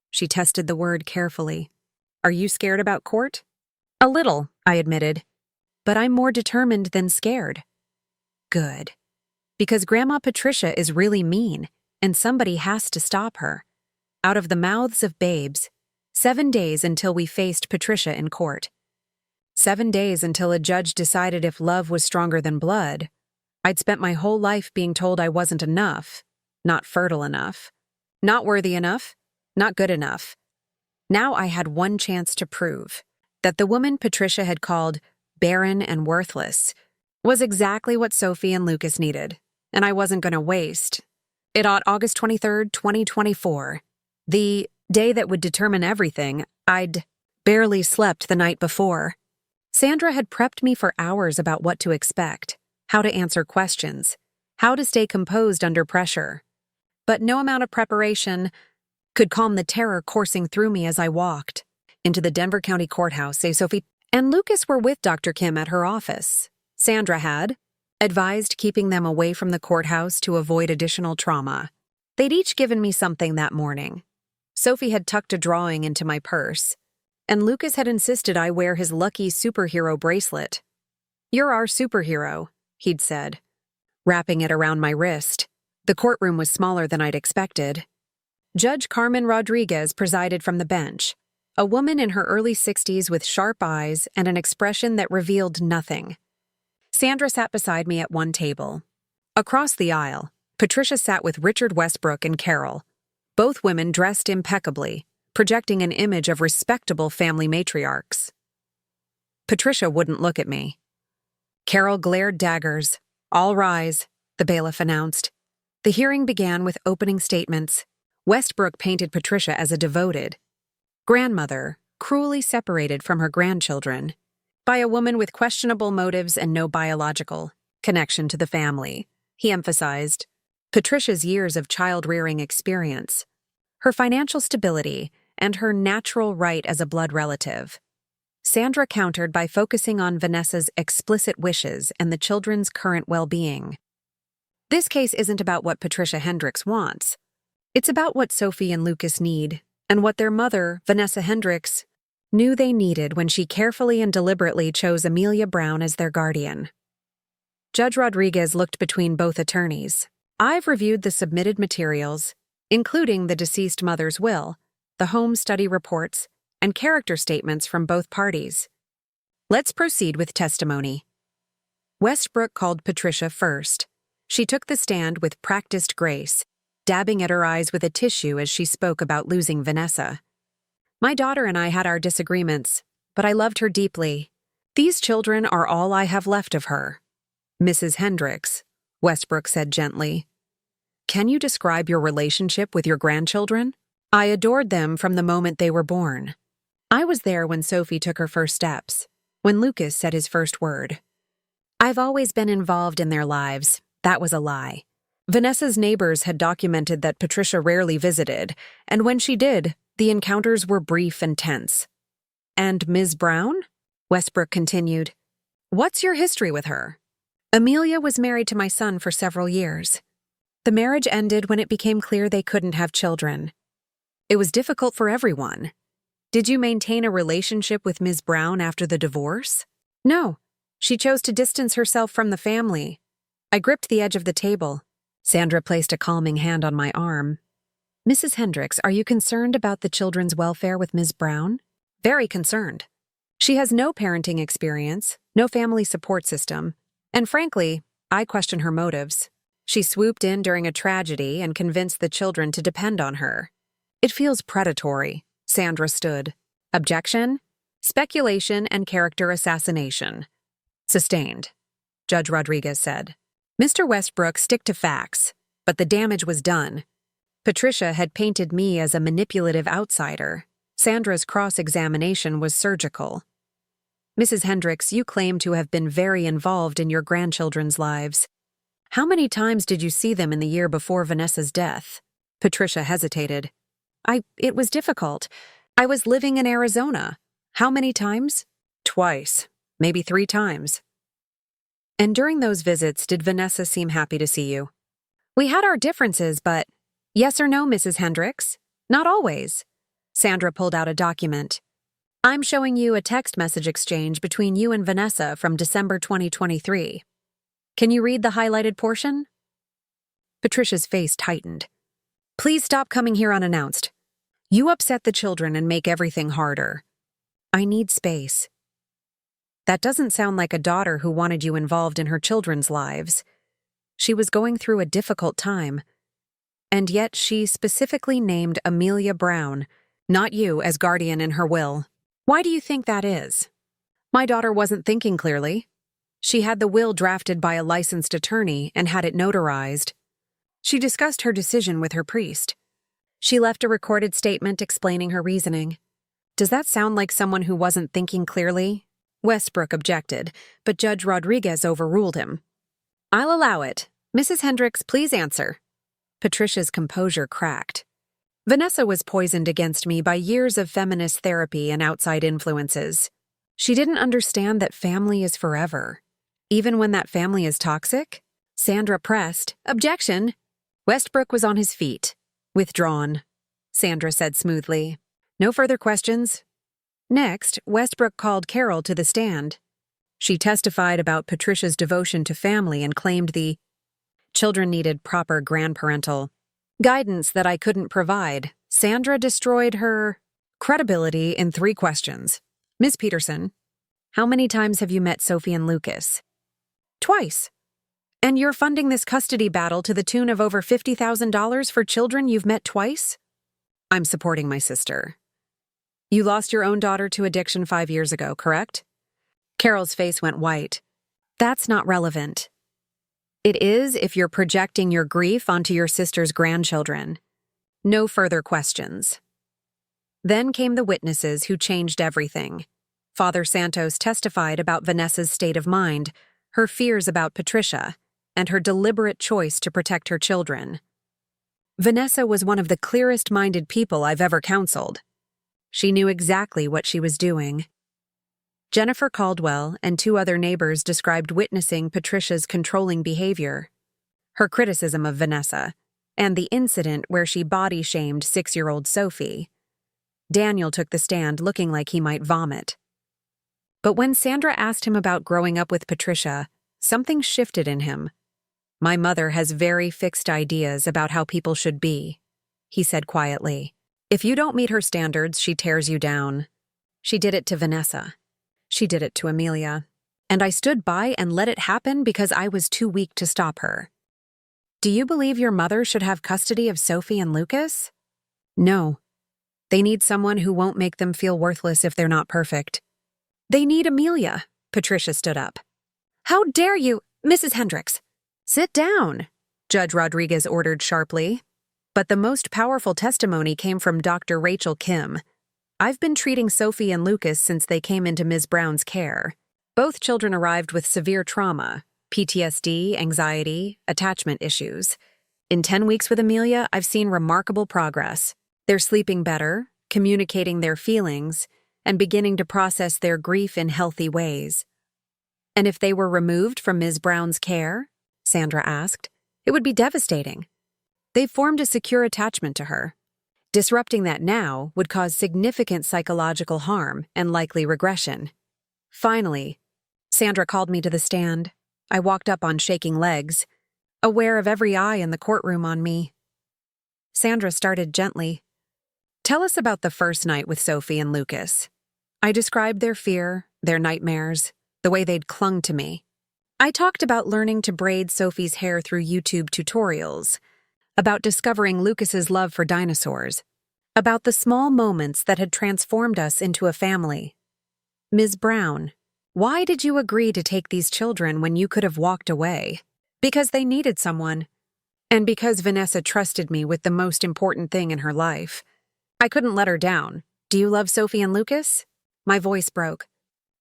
She tested the word carefully. Are you scared about court? A little, I admitted. But I'm more determined than scared. Good. Because Grandma Patricia is really mean, and somebody has to stop her. Out of the mouths of babes, 7 days until we faced Patricia in court. 7 days until a judge decided if love was stronger than blood. I'd spent my whole life being told I wasn't enough, not fertile enough. Not worthy enough, not good enough. Now I had one chance to prove that the woman Patricia had called barren and worthless was exactly what Sophie and Lucas needed, and I wasn't going to waste. It ought August 23rd, 2024. The day that would determine everything. I'd barely slept the night before. Sandra had prepped me for hours about what to expect, how to answer questions, how to stay composed under pressure. But no amount of preparation could calm the terror coursing through me as I walked into the Denver County Courthouse. Sophie and Lucas were with Dr. Kim at her office. Sandra had advised keeping them away from the courthouse to avoid additional trauma. They'd each given me something that morning. Sophie had tucked a drawing into my purse, and Lucas had insisted I wear his lucky superhero bracelet. "You're our superhero," he'd said, wrapping it around my wrist. The courtroom was smaller than I'd expected. Judge Carmen Rodriguez presided from the bench, a woman in her early 60s with sharp eyes and an expression that revealed nothing. Sandra sat beside me at one table. Across the aisle, Patricia sat with Richard Westbrook and Carol, both women dressed impeccably, projecting an image of respectable family matriarchs. Patricia wouldn't look at me. Carol glared daggers. "All rise," the bailiff announced. The hearing began with opening statements. Westbrook painted Patricia as a devoted grandmother, cruelly separated from her grandchildren by a woman with questionable motives and no biological connection to the family. He emphasized Patricia's years of child-rearing experience, her financial stability, and her natural right as a blood relative. Sandra countered by focusing on Vanessa's explicit wishes and the children's current well-being. This case isn't about what Patricia Hendricks wants. It's about what Sophie and Lucas need, and what their mother, Vanessa Hendricks, knew they needed when she carefully and deliberately chose Amelia Brown as their guardian. Judge Rodriguez looked between both attorneys. "I've reviewed the submitted materials, including the deceased mother's will, the home study reports, and character statements from both parties. Let's proceed with testimony." Westbrook called Patricia first. She took the stand with practiced grace, dabbing at her eyes with a tissue as she spoke about losing Vanessa. "My daughter and I had our disagreements, but I loved her deeply. These children are all I have left of her." "Mrs. Hendricks," Westbrook said gently, "can you describe your relationship with your grandchildren?" "I adored them from the moment they were born. I was there when Sophie took her first steps, when Lucas said his first word. I've always been involved in their lives. That was a lie. Vanessa's neighbors had documented that Patricia rarely visited, and when she did, the encounters were brief and tense." "And Ms. Brown?" Westbrook continued. "What's your history with her?" "Amelia was married to my son for several years. The marriage ended when it became clear they couldn't have children. It was difficult for everyone." "Did you maintain a relationship with Ms. Brown after the divorce?" "No. She chose to distance herself from the family." I gripped the edge of the table. Sandra placed a calming hand on my arm. "Mrs. Hendricks, are you concerned about the children's welfare with Ms. Brown?" "Very concerned. She has no parenting experience, no family support system, and frankly, I question her motives. She swooped in during a tragedy and convinced the children to depend on her. It feels predatory." Sandra stood. "Objection? Speculation and character assassination." "Sustained," Judge Rodriguez said. "Mr. Westbrook, stick to facts, but the damage was done. Patricia had painted me as a manipulative outsider. Sandra's cross-examination was surgical. Mrs. Hendricks, you claim to have been very involved in your grandchildren's lives. How many times did you see them in the year before Vanessa's death?" Patricia hesitated. It was difficult. I was living in Arizona. How many times?" "Twice, maybe 3 times." "And during those visits, did Vanessa seem happy to see you?" "We had our differences, but yes or no, Mrs. Hendricks? Not always." Sandra pulled out a document. "I'm showing you a text message exchange between you and Vanessa from December 2023. Can you read the highlighted portion?" Patricia's face tightened. "Please stop coming here unannounced. You upset the children and make everything harder. I need space." "That doesn't sound like a daughter who wanted you involved in her children's lives. She was going through a difficult time. and yet she specifically named Amelia Brown, not you, as guardian in her will. Why do you think that is? My daughter wasn't thinking clearly. She had the will drafted by a licensed attorney and had it notarized. She discussed her decision with her priest. She left a recorded statement explaining her reasoning. Does that sound like someone who wasn't thinking clearly? Westbrook objected, but Judge Rodriguez overruled him. I'll allow it. Mrs. Hendricks, please answer. Patricia's composure cracked. Vanessa was poisoned against me by years of feminist therapy and outside influences. She didn't understand that family is forever. Even when that family is toxic? Sandra pressed. Objection. Westbrook was on his feet. Withdrawn, Sandra said smoothly. No further questions? Next, Westbrook called Carol to the stand. She testified about Patricia's devotion to family and claimed the children needed proper grandparental guidance that I couldn't provide. Sandra destroyed her credibility in 3 questions. Ms. Peterson, how many times have you met Sophie and Lucas? Twice. And you're funding this custody battle to the tune of over $50,000 for children you've met twice? I'm supporting my sister. You lost your own daughter to addiction 5 years ago, correct? Carol's face went white. That's not relevant. It is if you're projecting your grief onto your sister's grandchildren. No further questions. Then came the witnesses who changed everything. Father Santos testified about Vanessa's state of mind, her fears about Patricia, and her deliberate choice to protect her children. Vanessa was one of the clearest-minded people I've ever counseled. She knew exactly what she was doing. Jennifer Caldwell and 2 other neighbors described witnessing Patricia's controlling behavior, her criticism of Vanessa, and the incident where she body-shamed 6-year-old Sophie. Daniel took the stand looking like he might vomit. But when Sandra asked him about growing up with Patricia, something shifted in him. My mother has very fixed ideas about how people should be, he said quietly. If you don't meet her standards, she tears you down. She did it to Vanessa. She did it to Amelia. And I stood by and let it happen because I was too weak to stop her. Do you believe your mother should have custody of Sophie and Lucas? No. They need someone who won't make them feel worthless if they're not perfect. They need Amelia. Patricia stood up. How dare you, Mrs. Hendricks? Sit down, Judge Rodriguez ordered sharply. But the most powerful testimony came from Dr. Rachel Kim. I've been treating Sophie and Lucas since they came into Ms. Brown's care. Both children arrived with severe trauma, PTSD, anxiety, attachment issues. In 10 weeks with Amelia, I've seen remarkable progress. They're sleeping better, communicating their feelings, and beginning to process their grief in healthy ways. And if they were removed from Ms. Brown's care, Sandra asked, it would be devastating. They've formed a secure attachment to her. Disrupting that now would cause significant psychological harm and likely regression. Finally, Sandra called me to the stand. I walked up on shaking legs, aware of every eye in the courtroom on me. Sandra started gently. Tell us about the first night with Sophie and Lucas. I described their fear, their nightmares, the way they'd clung to me. I talked about learning to braid Sophie's hair through YouTube tutorials, about discovering Lucas's love for dinosaurs, about the small moments that had transformed us into a family. Ms. Brown, why did you agree to take these children when you could have walked away? Because they needed someone. And because Vanessa trusted me with the most important thing in her life. I couldn't let her down. Do you love Sophie and Lucas? My voice broke.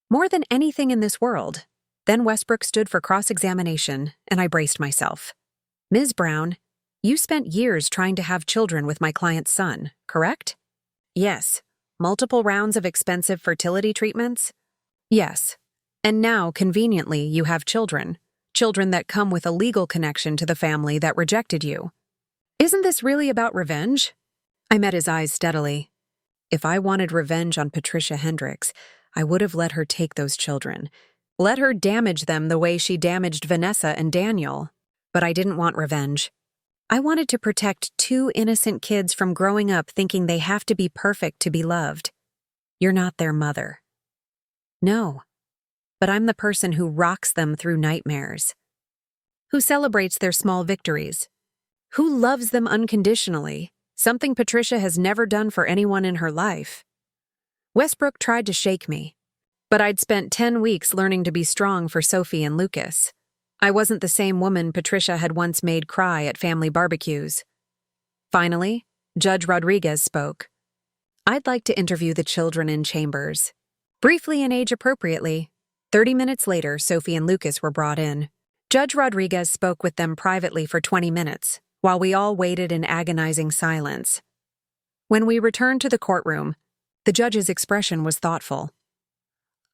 More than anything in this world. Then Westbrook stood for cross-examination, and I braced myself. Ms. Brown, you spent years trying to have children with my client's son, correct? Yes. Multiple rounds of expensive fertility treatments? Yes. And now, conveniently, you have children. Children that come with a legal connection to the family that rejected you. Isn't this really about revenge? I met his eyes steadily. If I wanted revenge on Patricia Hendricks, I would have let her take those children. Let her damage them the way she damaged Vanessa and Daniel. But I didn't want revenge. I wanted to protect 2 innocent kids from growing up thinking they have to be perfect to be loved. You're not their mother. No. But I'm the person who rocks them through nightmares. Who celebrates their small victories. Who loves them unconditionally? Something Patricia has never done for anyone in her life. Westbrook tried to shake me, but I'd spent 10 weeks learning to be strong for Sophie and Lucas. I wasn't the same woman Patricia had once made cry at family barbecues. Finally, Judge Rodriguez spoke. I'd like to interview the children in chambers. Briefly and age-appropriately. 30 minutes later, Sophie and Lucas were brought in. Judge Rodriguez spoke with them privately for 20 minutes, while we all waited in agonizing silence. When we returned to the courtroom, the judge's expression was thoughtful.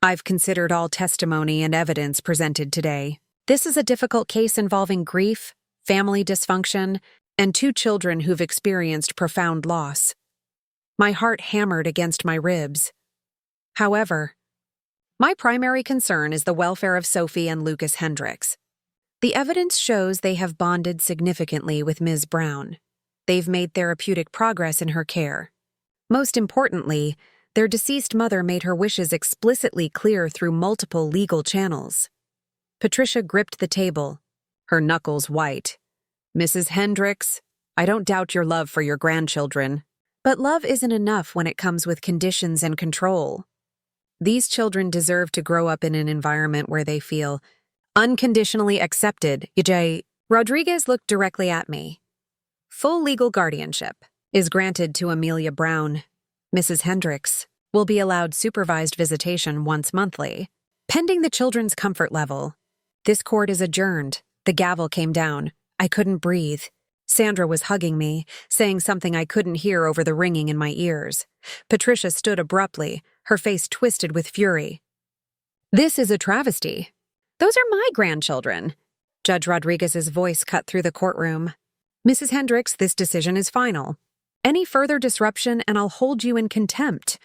I've considered all testimony and evidence presented today. This is a difficult case involving grief, family dysfunction, and 2 children who've experienced profound loss. My heart hammered against my ribs. However, my primary concern is the welfare of Sophie and Lucas Hendricks. The evidence shows they have bonded significantly with Ms. Brown. They've made therapeutic progress in her care. Most importantly, their deceased mother made her wishes explicitly clear through multiple legal channels. Patricia gripped the table, her knuckles white. Mrs. Hendricks, I don't doubt your love for your grandchildren, but love isn't enough when it comes with conditions and control. These children deserve to grow up in an environment where they feel unconditionally accepted. Rodriguez looked directly at me. Full legal guardianship is granted to Amelia Brown. Mrs. Hendricks will be allowed supervised visitation once monthly, pending the children's comfort level. This court is adjourned. The gavel came down. I couldn't breathe. Sandra was hugging me, saying something I couldn't hear over the ringing in my ears. Patricia stood abruptly, her face twisted with fury. This is a travesty. Those are my grandchildren. Judge Rodriguez's voice cut through the courtroom. Mrs. Hendricks, this decision is final. Any further disruption and I'll hold you in contempt.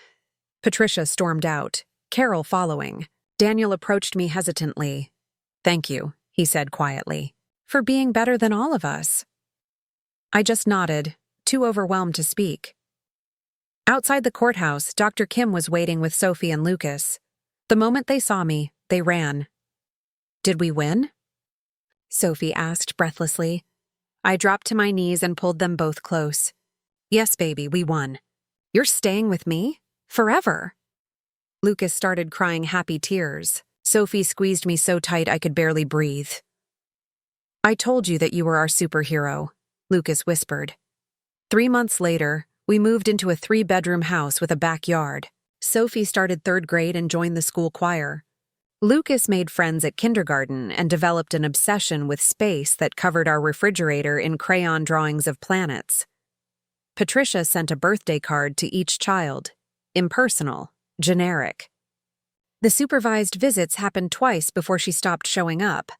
Patricia stormed out, Carol following. Daniel approached me hesitantly. Thank you, he said quietly, for being better than all of us. I just nodded, too overwhelmed to speak. Outside the courthouse, Dr. Kim was waiting with Sophie and Lucas. The moment they saw me, they ran. Did we win? Sophie asked breathlessly. I dropped to my knees and pulled them both close. Yes, baby, we won. You're staying with me? Forever. Lucas started crying happy tears. Sophie squeezed me so tight I could barely breathe. I told you that you were our superhero, Lucas whispered. 3 months later, we moved into a 3-bedroom house with a backyard. Sophie started 3rd grade and joined the school choir. Lucas made friends at kindergarten and developed an obsession with space that covered our refrigerator in crayon drawings of planets. Patricia sent a birthday card to each child, impersonal, generic. The supervised visits happened twice before she stopped showing up.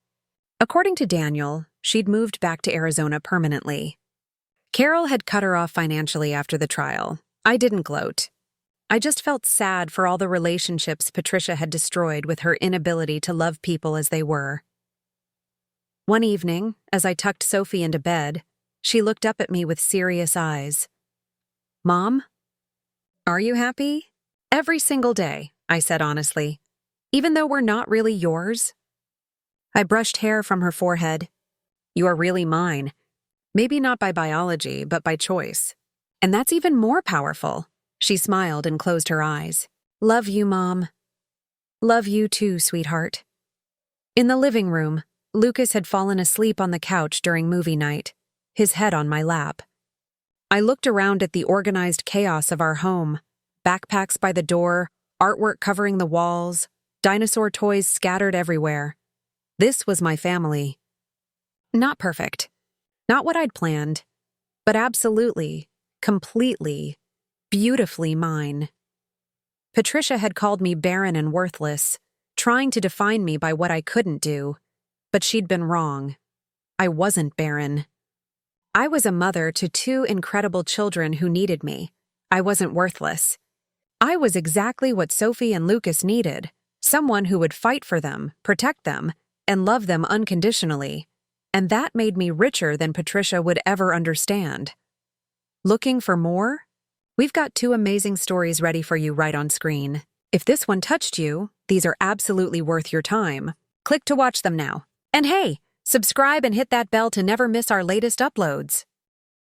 According to Daniel, she'd moved back to Arizona permanently. Carol had cut her off financially after the trial. I didn't gloat. I just felt sad for all the relationships Patricia had destroyed with her inability to love people as they were. One evening, as I tucked Sophie into bed, she looked up at me with serious eyes. Mom? Are you happy? Every single day, I said honestly. Even though we're not really yours? I brushed hair from her forehead. You are really mine. Maybe not by biology, but by choice. And that's even more powerful. She smiled and closed her eyes. Love you, Mom. Love you too, sweetheart. In the living room, Lucas had fallen asleep on the couch during movie night, his head on my lap. I looked around at the organized chaos of our home. Backpacks by the door, artwork covering the walls, dinosaur toys scattered everywhere. This was my family. Not perfect. Not what I'd planned, but absolutely, completely, beautifully mine. Patricia had called me barren and worthless, trying to define me by what I couldn't do, but she'd been wrong. I wasn't barren. I was a mother to 2 incredible children who needed me. I wasn't worthless. I was exactly what Sophie and Lucas needed, someone who would fight for them, protect them, and love them unconditionally. And that made me richer than Patricia would ever understand. Looking for more? We've got 2 amazing stories ready for you right on screen. If this one touched you, these are absolutely worth your time. Click to watch them now. And hey, Subscribe and hit that bell to never miss our latest uploads.